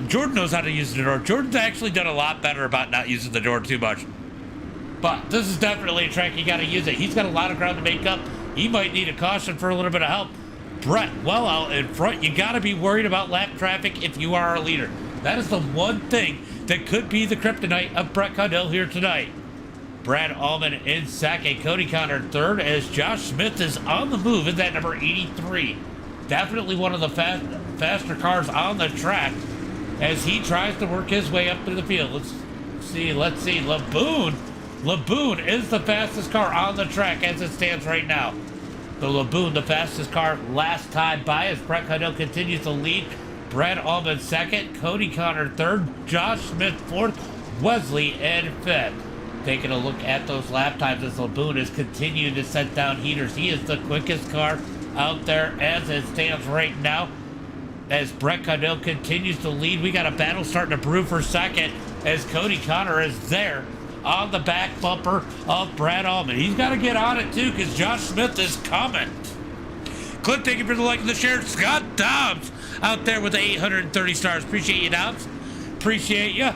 Jordan knows how to use the door. Jordan's actually done a lot better about not using the door too much. But this is definitely a track you got to use it. He's got a lot of ground to make up. He might need a caution for a little bit of help. Brett, well out in front. You got to be worried about lap traffic if you are a leader. That is the one thing that could be the kryptonite of Brett Caudill here tonight. Brad Allman in second, Cody Connor third as Josh Smith is on the move in that number 83. Definitely one of the faster cars on the track as he tries to work his way up through the field. Let's see. Laboon is the fastest car on the track as it stands right now. The Laboon, the fastest car last time by as Brett Caudill continues to lead. Brad Allman second, Cody Connor third, Josh Smith fourth, Wesley in 5th. Taking a look at those lap times as Laboon is continuing to set down heaters. He is the quickest car out there as it stands right now. As Brett Caudill continues to lead, we got a battle starting to brew for second as Cody Connor is there on the back bumper of Brad Allman. He's got to get on it too because Josh Smith is coming. Clint, thank you for the like and the share. Scott Dobbs out there with the 830 stars. Appreciate you, Dobbs. Appreciate you.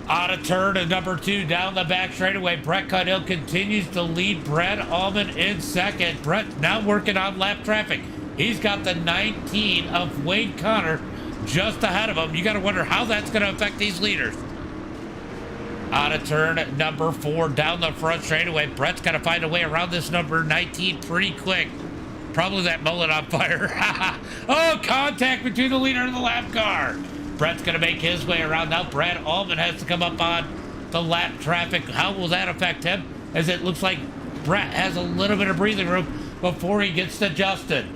Out of turn and number 2 down the back straightaway. Brett Caudill continues to lead Brad Allman in second. Brett now working on lap traffic. He's got the 19 of Wade Connor just ahead of him. You got to wonder how that's going to affect these leaders. Out of turn number 4 down the front straightaway. Brett's got to find a way around this number 19 pretty quick. Probably that mullet on fire. Oh, contact between the leader and the lap car. Brett's going to make his way around. Now Brad Allman has to come up on the lap traffic. How will that affect him? As it looks like Brett has a little bit of breathing room before he gets to Justin.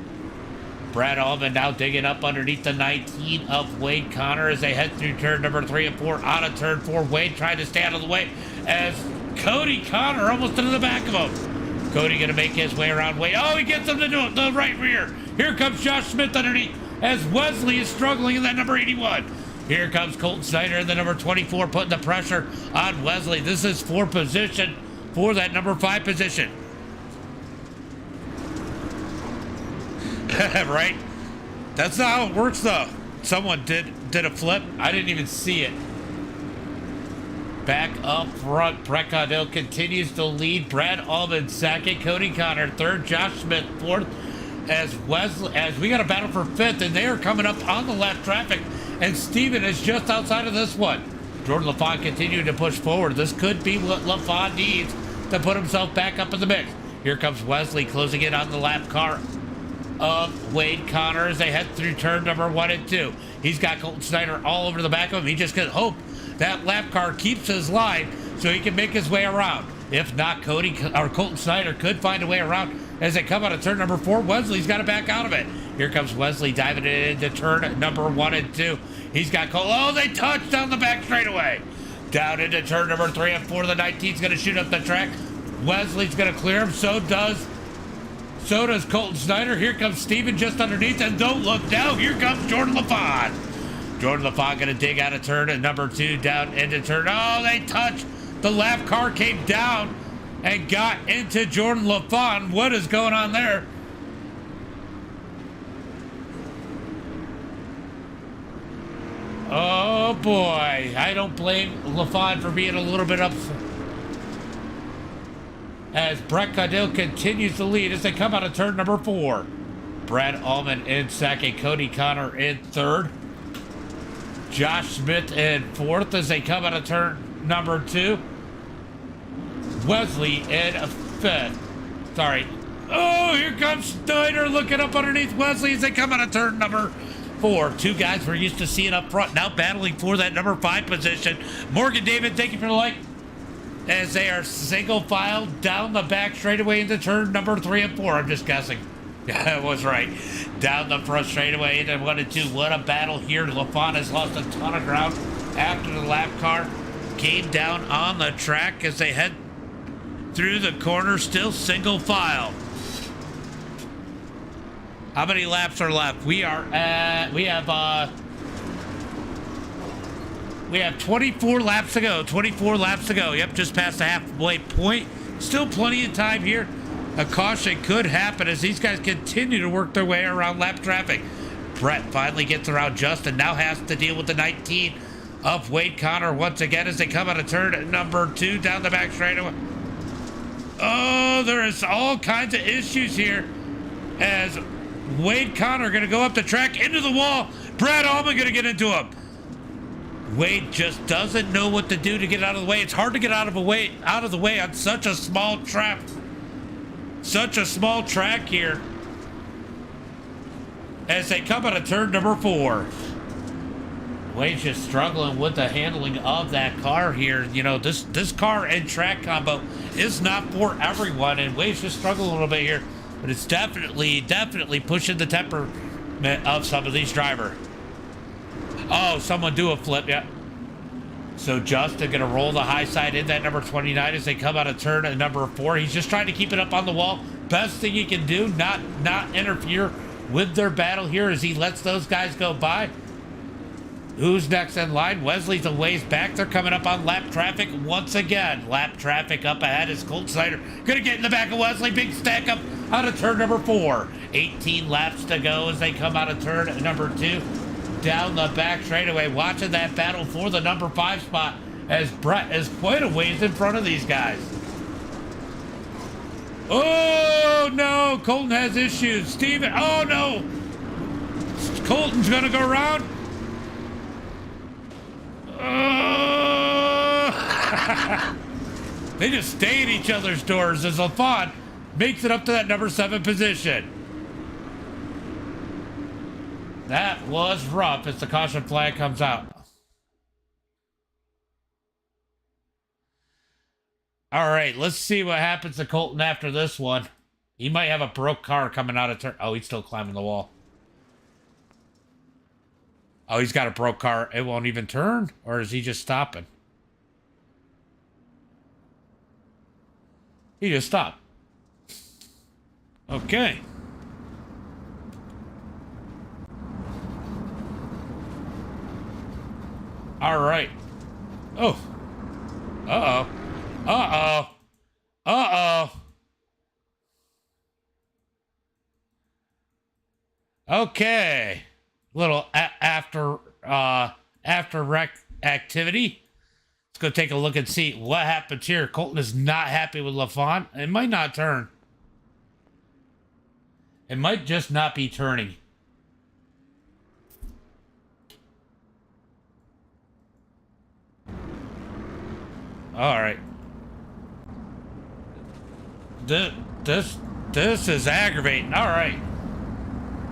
Brad Allman now digging up underneath the 19 of Wade Connor as they head through turn number 3 and 4. Out of turn 4, Wade trying to stay out of the way as Cody Connor almost into the back of him. Cody going to make his way around Wade. Oh, he gets him to do it, the right rear. Here comes Josh Smith underneath as Wesley is struggling in that number 81. Here comes Colton Snyder in the number 24 putting the pressure on Wesley. This is for position for that number 5 position. Right? That's not how it works though. Someone did a flip. I didn't even see it. Back up front, Brett Caudill continues to lead. Brad Allman second, Cody Connor third, Josh Smith fourth. As we got a battle for 5th, and they are coming up on the left traffic, and Steven is just outside of this one. Jordan LaFont continuing to push forward. This could be what LaFont needs to put himself back up in the mix. Here comes Wesley closing in on the lap car of Wade Connor as they head through turn number 1 and 2. He's got Colton Snyder all over the back of him. He just can hope that lap car keeps his line so he can make his way around. If not, Colton Snyder could find a way around as they come out of turn number 4. Wesley's got to back out of it. Here comes Wesley diving into turn number 1 and 2. He's got Colton. Oh, they touch down the back straightaway. Down into turn number 3 and 4. The 19's going to shoot up the track. Wesley's going to clear him. So does Colton Snyder. Here comes Steven just underneath. And don't look now. Here comes Jordan LaFond. Jordan LaFond going to dig out of turn number 2 down into turn. Oh, they touched. The lap car came down and got into Jordan LaFond. What is going on there? Oh boy, I don't blame LaFond for being a little bit upset. As Brett Caudill continues to lead as they come out of turn number 4. Brad Allman in second, Cody Connor in third. Josh Smith in fourth as they come out of turn number 2. Wesley in fifth. Sorry. Oh, here comes Snyder looking up underneath Wesley as they come out of turn number 4. Two guys we're used to seeing up front now battling for that number 5 position. Morgan David, thank you for the like. As they are single file down the back straightaway into turn number 3 and 4. I'm just guessing. Yeah, I was right. Down the front straightaway into 1 and 2. What a battle here. LaFond has lost a ton of ground after the lap car came down on the track as they head through the corner, still single file. How many laps are left? We have 24 laps to go. 24 laps to go. Yep, just past the halfway point. Still plenty of time here. A caution could happen as these guys continue to work their way around lap traffic. Brett finally gets around Justin. Now has to deal with the 19 of Wade Connor once again as they come out of turn number 2 down the back straightaway. Oh, there is all kinds of issues here as Wade Connor going to go up the track into the wall. Brad Allman going to get into him. Wade just doesn't know what to do to get out of the way. It's hard to get out of the way on such a small track. Such a small track here as they come out of turn number 4. Wade's just struggling with the handling of that car here. You know, this car and track combo is not for everyone, and Wade's just struggling a little bit here. But it's definitely pushing the temperament of some of these drivers. Oh, someone do a flip, yeah. So Justin gonna roll the high side in that number 29 as they come out of turn at number 4. He's just trying to keep it up on the wall. Best thing he can do, not interfere with their battle here as he lets those guys go by. Who's next in line? Wesley's a ways back. They're coming up on lap traffic once again. Lap traffic up ahead is Colton Snyder. Gonna get in the back of Wesley. Big stack up out of turn number 4. 18 laps to go as they come out of turn number 2. Down the back straightaway. Watching that battle for the number 5 spot as Brett is quite a ways in front of these guys. Oh, no. Colton has issues. Steven. Oh, no. Colton's gonna go around. They just stay at each other's doors as LaFond makes it up to that number 7 position. That was rough as the caution flag comes out. All right, let's see what happens to Colton after this one. He might have a broke car coming out of turn. Oh, he's still climbing the wall. Oh, he's got a broke car. It won't even turn? Or is he just stopping? He just stopped. Okay. All right. Oh. Uh-oh. Uh-oh. Uh-oh. Okay. Little after wreck activity. Let's go take a look and see what happens here. Colton is not happy with LaFond. It might not turn. It might just not be turning. All right. This is aggravating. All right.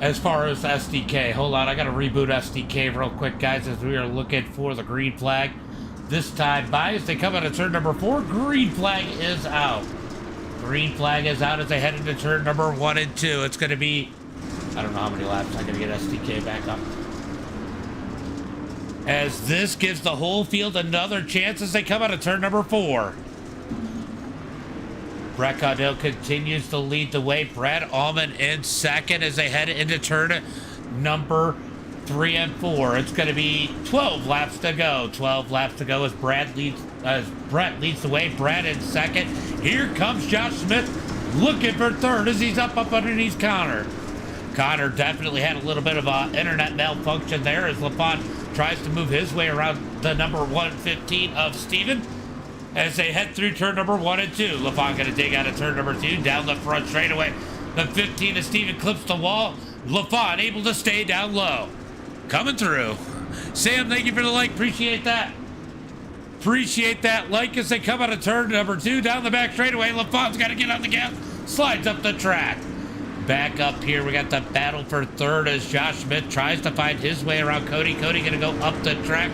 as far as SDK. Hold on, I gotta reboot SDK real quick, guys, as we are looking for the green flag. This time by as they come out of turn number 4, green flag is out. Green flag is out as they head into turn number 1 and 2. It's gonna be, I don't know how many laps. I gotta get SDK back up. As this gives the whole field another chance as they come out of turn number 4. Brett Caudill continues to lead the way. Brad Allman in second as they head into turn number 3 and 4. It's going to be 12 laps to go. 12 laps to go as Brett leads the way. Brad in second. Here comes Josh Smith looking for third as he's up underneath Connor. Connor definitely had a little bit of a internet malfunction there as LaFon tries to move his way around the number 115 of Steven. As they head through turn number 1 and 2. LaFon going to dig out of turn number 2 down the front straightaway. The 15 of Steven clips the wall. LaFon able to stay down low. Coming through. Sam, thank you for the like. Appreciate that. Appreciate that like as they come out of turn number 2 down the back straightaway. LaFon's got to get on the gas. Slides up the track. Back up here, we got the battle for third as Josh Smith tries to find his way around Cody. Cody going to go up the track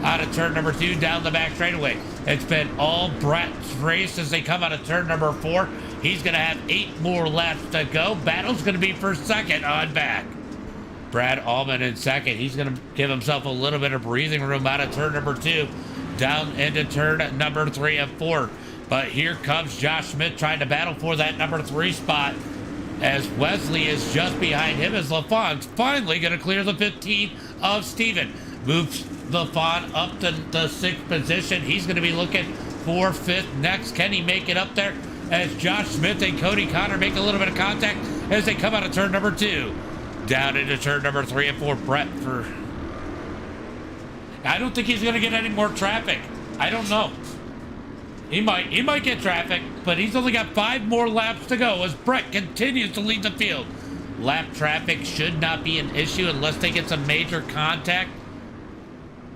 out of turn number 2 down the back straightaway. It's been all Brett's race as they come out of turn number 4. He's going to have 8 more laps to go. Battle's going to be for second on back. Brad Allman in second. He's going to give himself a little bit of breathing room out of turn number 2 down into turn number 3 and 4. But here comes Josh Smith trying to battle for that number 3 spot as Wesley is just behind him as LaFon's finally going to clear the 15 of Steven. Moves LaFon up to the 6th position. He's going to be looking for 5th next. Can he make it up there as Josh Smith and Cody Connor make a little bit of contact as they come out of turn number 2. Down into turn number 3 and 4. Brett for... I don't think he's going to get any more traffic. I don't know. He might get traffic, but he's only got 5 more laps to go as Brett continues to lead the field. Lap traffic should not be an issue unless they get some major contact.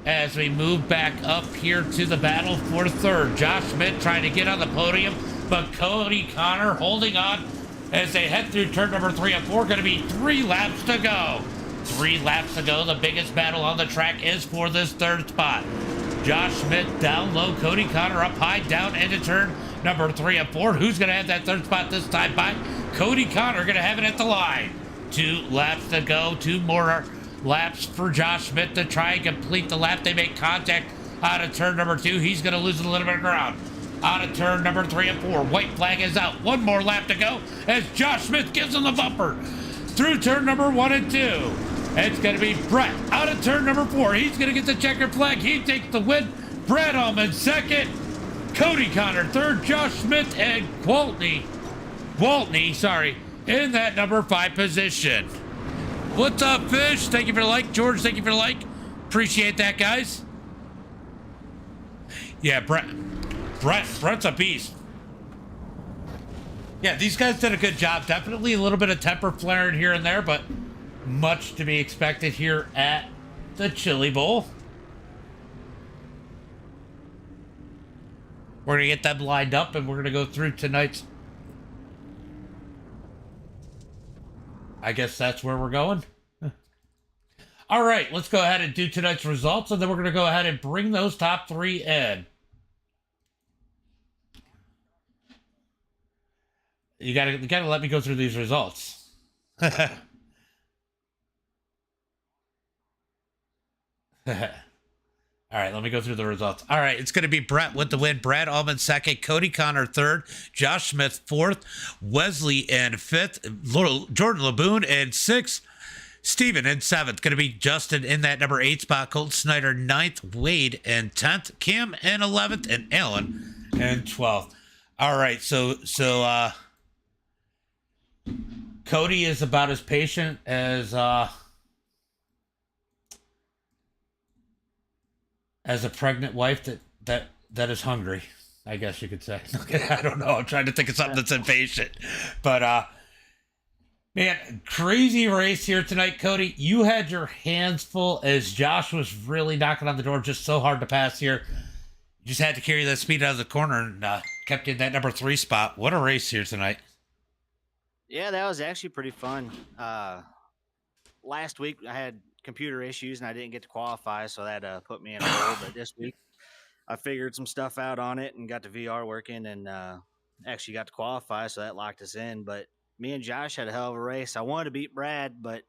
As we move back up here to the battle for third. Josh Smith trying to get on the podium, but Cody Connor holding on as they head through turn number 3 and 4. Going to be 3 laps to go. 3 laps to go. The biggest battle on the track is for this third spot. Josh Smith down low. Cody Connor up high down into turn number 3 and 4. Who's going to have that third spot this time by? Cody Connor going to have it at the line. 2 laps to go. 2 more laps for Josh Smith to try and complete the lap. They make contact out of turn number 2. He's going to lose a little bit of ground. Out of turn number 3 and 4. White flag is out. 1 more lap to go as Josh Smith gives him the bumper through turn number 1 and 2. It's going to be Brett out of turn number 4. He's going to get the checkered flag. He takes the win. Brett Allman second. Cody Connor third. Josh Smith and Waltney, in that number 5 position. What's up, Fish? Thank you for the like. George, thank you for the like. Appreciate that, guys. Yeah, Brett's a beast. Yeah, these guys did a good job. Definitely a little bit of temper flaring here and there, but much to be expected here at the Chili Bowl. We're going to get them lined up, and we're going to go through tonight's... I guess that's where we're going. All right, let's go ahead and do tonight's results, and then we're going to go ahead and bring those top 3 in. You gotta let me go through these results. All right, let me go through the results. All right, it's going to be Brett with the win. Brad Allman second, Cody Connor third, Josh Smith fourth, Wesley in fifth, Jordan Laboon in sixth, Steven in seventh. Going to be Justin in that number 8 spot, Colton Snyder ninth, Wade in 10th, Cam in 11th, and Alan in 12th. All right, so Cody is about as patient as a pregnant wife that is hungry, I guess you could say. I don't know. I'm trying to think of something that's impatient. But, man, crazy race here tonight, Cody. You had your hands full as Josh was really knocking on the door, just so hard to pass here. You just had to carry that speed out of the corner and kept you in that number 3 spot. What a race here tonight. Yeah, that was actually pretty fun. last week I had computer issues and I didn't get to qualify, so that put me in a hole. But this week I figured some stuff out on it and got the VR working and actually got to qualify, so that locked us in. But me and Josh had a hell of a race. I wanted to beat Brad, but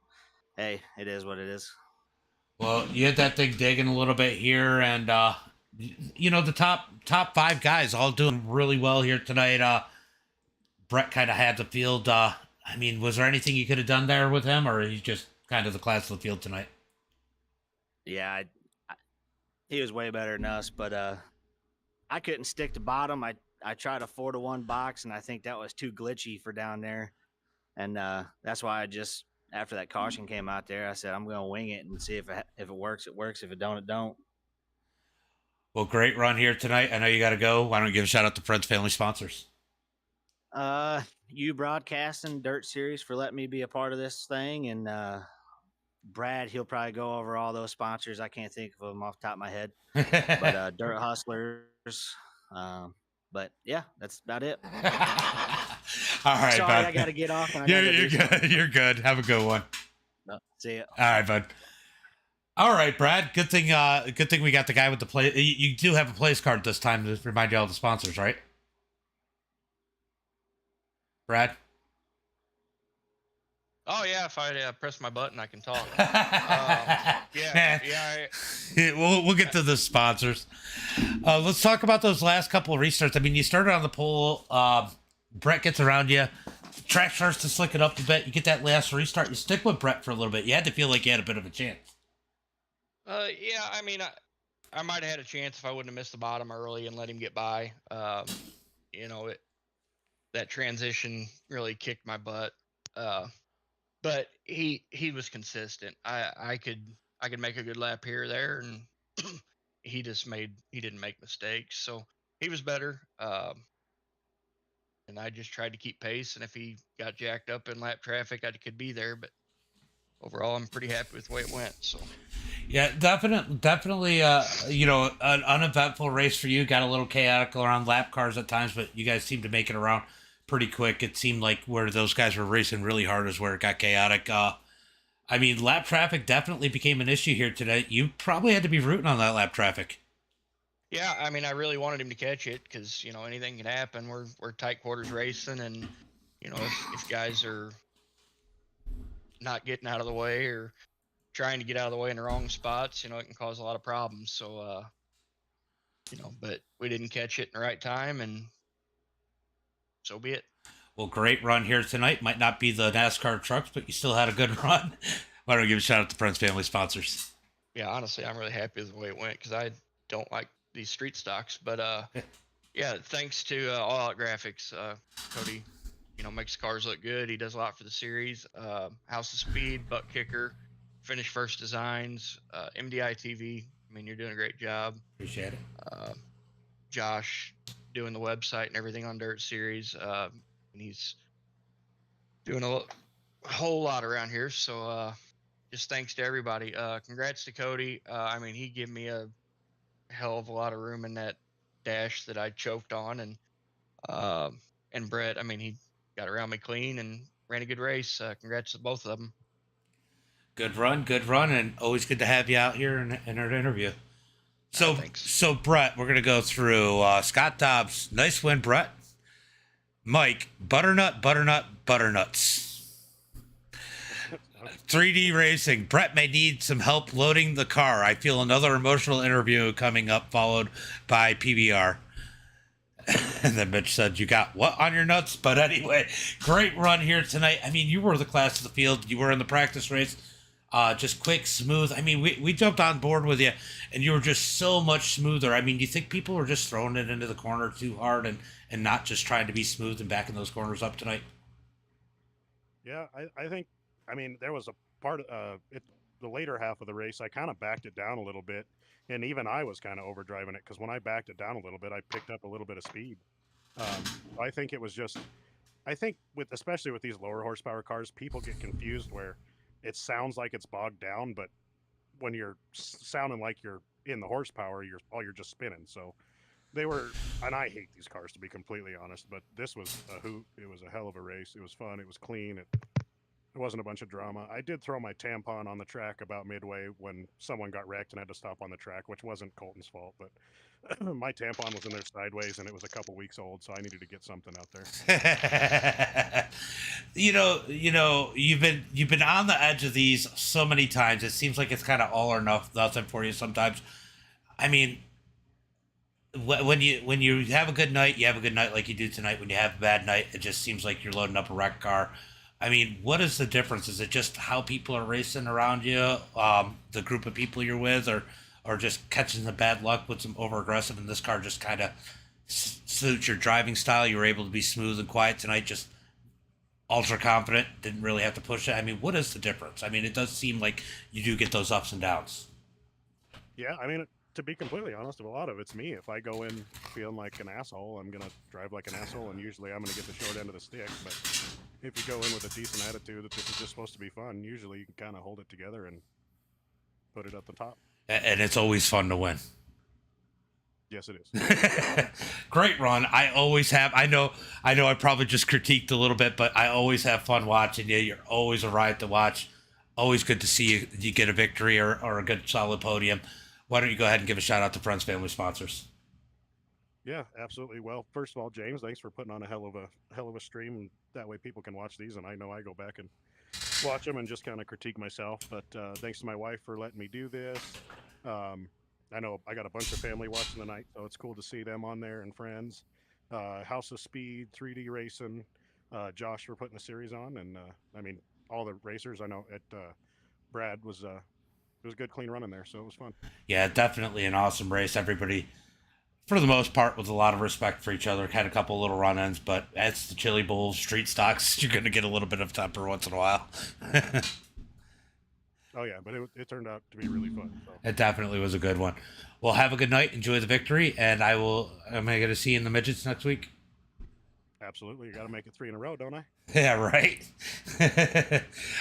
hey, it is what it is. Well, you had that thing digging a little bit here, and you know the top five guys all doing really well here tonight. Brett kind of had the field. I mean, was there anything you could have done there with him, or he's just kind of the class of the field tonight? Yeah, he was way better than us, but I couldn't stick to bottom. I tried a 4-to-1 box, and I think that was too glitchy for down there, and that's why I just after that caution came out there, I said I'm going to wing it and see if it works. It works. If it don't, it don't. Well, great run here tonight. I know you got to go. Why don't you give a shout out to friends, family, sponsors? You Broadcasting Dirt Series for letting me be a part of this thing, and Brad, he'll probably go over all those sponsors. I can't think of them off the top of my head, but Dirt Hustlers. But yeah, that's about it. All right, sorry, bud. I got to get off. And You're good. You're good. Have a good one. No, see ya. All right, bud. All right, Brad. Good thing we got the guy with the play. You do have a place card this time to remind you all the sponsors, right? Brad. Oh yeah, if I press my button, I can talk. We'll get to the sponsors. Let's talk about those last couple of restarts. I mean, you started on the pole. Brett gets around you. Track starts to slick it up a bit. You get that last restart. You stick with Brett for a little bit. You had to feel like you had a bit of a chance. Yeah, I mean, I might have had a chance if I wouldn't have missed the bottom early and let him get by. You know, that transition really kicked my butt. But he was consistent. I could make a good lap here or there, and he didn't make mistakes. So he was better. And I just tried to keep pace. And if he got jacked up in lap traffic, I could be there. But overall, I'm pretty happy with the way it went. So. Yeah, definitely. You know, an uneventful race for you. Got a little chaotic around lap cars at times, but you guys seemed to make it around pretty quick. It seemed like where those guys were racing really hard is where it got chaotic. I mean, lap traffic definitely became an issue here today. You probably had to be rooting on that lap traffic. Yeah, I mean, I really wanted him to catch it because, you know, anything can happen. We're tight quarters racing, and, you know, if guys are not getting out of the way or trying to get out of the way in the wrong spots, you know, it can cause a lot of problems. So, you know, but we didn't catch it in the right time, and so be it. Well, great run here tonight. Might not be the NASCAR trucks, but you still had a good run. Why don't we give a shout out to friends, family, sponsors? Yeah, honestly, I'm really happy with the way it went because I don't like these street stocks. But, yeah, thanks to All Out Graphics, Cody, you know, makes cars look good. He does a lot for the series. House of Speed, Butt Kicker, Finish First Designs, MDiTV. I mean, you're doing a great job. Appreciate it. Josh doing the website and everything on Dirt Series. And he's doing a whole lot around here. So just thanks to everybody. Congrats to Cody. I mean, he gave me a hell of a lot of room in that dash that I choked on. And Brett, I mean, he got around me clean and ran a good race. Congrats to both of them. Good run, and always good to have you out here in our interview. So Brett, we're gonna go through Scott Dobbs. Nice win, Brett. Mike, Butternuts. 3D Racing. Brett may need some help loading the car. I feel another emotional interview coming up, followed by PBR. And then Mitch said, you got what on your nuts? But anyway, great run here tonight. I mean, you were the class of the field. You were in the practice race. Just quick, smooth. I mean, we jumped on board with you, and you were just so much smoother. I mean, do you think people were just throwing it into the corner too hard and not just trying to be smooth and backing those corners up tonight? Yeah, I think, I mean, there was a part of the later half of the race, I kind of backed it down a little bit, and even I was kind of overdriving it because when I backed it down a little bit, I picked up a little bit of speed. I think it was just, I think especially with these lower horsepower cars, people get confused where it sounds like it's bogged down, but when you're sounding like you're in the horsepower, you're just spinning. So they were, and I hate these cars to be completely honest, but this was a hoot. It was a hell of a race. It was fun. It was clean. It wasn't a bunch of drama. I did throw my tampon on the track about midway when someone got wrecked and had to stop on the track, which wasn't Colton's fault, but my tampon was in there sideways and it was a couple weeks old, so I needed to get something out there. you know, you've been on the edge of these so many times. It seems like it's kind of all or nothing for you sometimes. I mean, when you have a good night, you have a good night like you do tonight. When you have a bad night, it just seems like you're loading up a wrecked car. I mean, what is the difference? Is it just how people are racing around you, the group of people you're with, or just catching the bad luck with some over aggressive, and this car just kind of suits your driving style? You were able to be smooth and quiet tonight, just ultra confident, didn't really have to push it. I mean, what is the difference? I mean, it does seem like you do get those ups and downs. Yeah, I mean, to be completely honest, a lot of it's me. If I go in feeling like an asshole, I'm gonna drive like an asshole, and usually I'm gonna get the short end of the stick. But if you go in with a decent attitude that this is just supposed to be fun, usually you can kind of hold it together and put it at the top. And it's always fun to win. Yes, it is. Great run. I always have. I know I probably just critiqued a little bit, but I always have fun watching you. You're always a riot to watch. Always good to see you get a victory or a good solid podium. Why don't you go ahead and give a shout out to friends, family, sponsors? Yeah, absolutely. Well, first of all, James, thanks for putting on a hell of a stream. And that way people can watch these, and I know I go back and watch them and just kind of critique myself. But thanks to my wife for letting me do this. I know I got a bunch of family watching tonight, so it's cool to see them on there and friends. House of Speed, 3D Racing, Josh for putting the series on, and I mean all the racers. I know Brad was it was a good clean run in there, so it was fun. Yeah, definitely an awesome race. Everybody, for the most part, with a lot of respect for each other. Had a couple little run-ins, but that's the Chili Bowl street stocks. You're going to get a little bit of temper once in a while. Oh yeah, but it turned out to be really fun. So. It definitely was a good one. Well, have a good night. Enjoy the victory, and am I going to see you in the midgets next week? Absolutely. You got to make it 3 in a row, don't I? Yeah, right.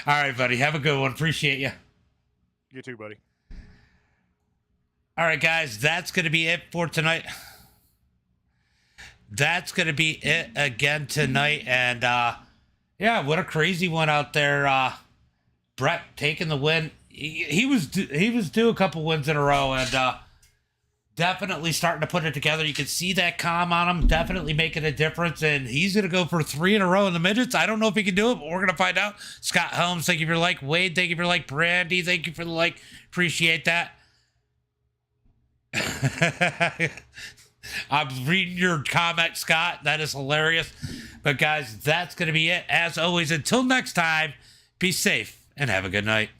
All right, buddy. Have a good one. Appreciate you. You too, buddy. All right, guys. That's going to be it for tonight. That's going to be it again tonight. And, yeah, what a crazy one out there. Brett taking the win. He was due a couple wins in a row, and definitely starting to put it together. You can see that calm on him, definitely making a difference, and he's going to go for 3 in a row in the midgets. I don't know if he can do it, but we're going to find out. Scott Holmes, thank you for the like. Wade, thank you for the like. Brandy, thank you for the like. Appreciate that. I'm reading your comment, Scott. That is hilarious. But, guys, that's going to be it. As always, until next time, be safe and have a good night.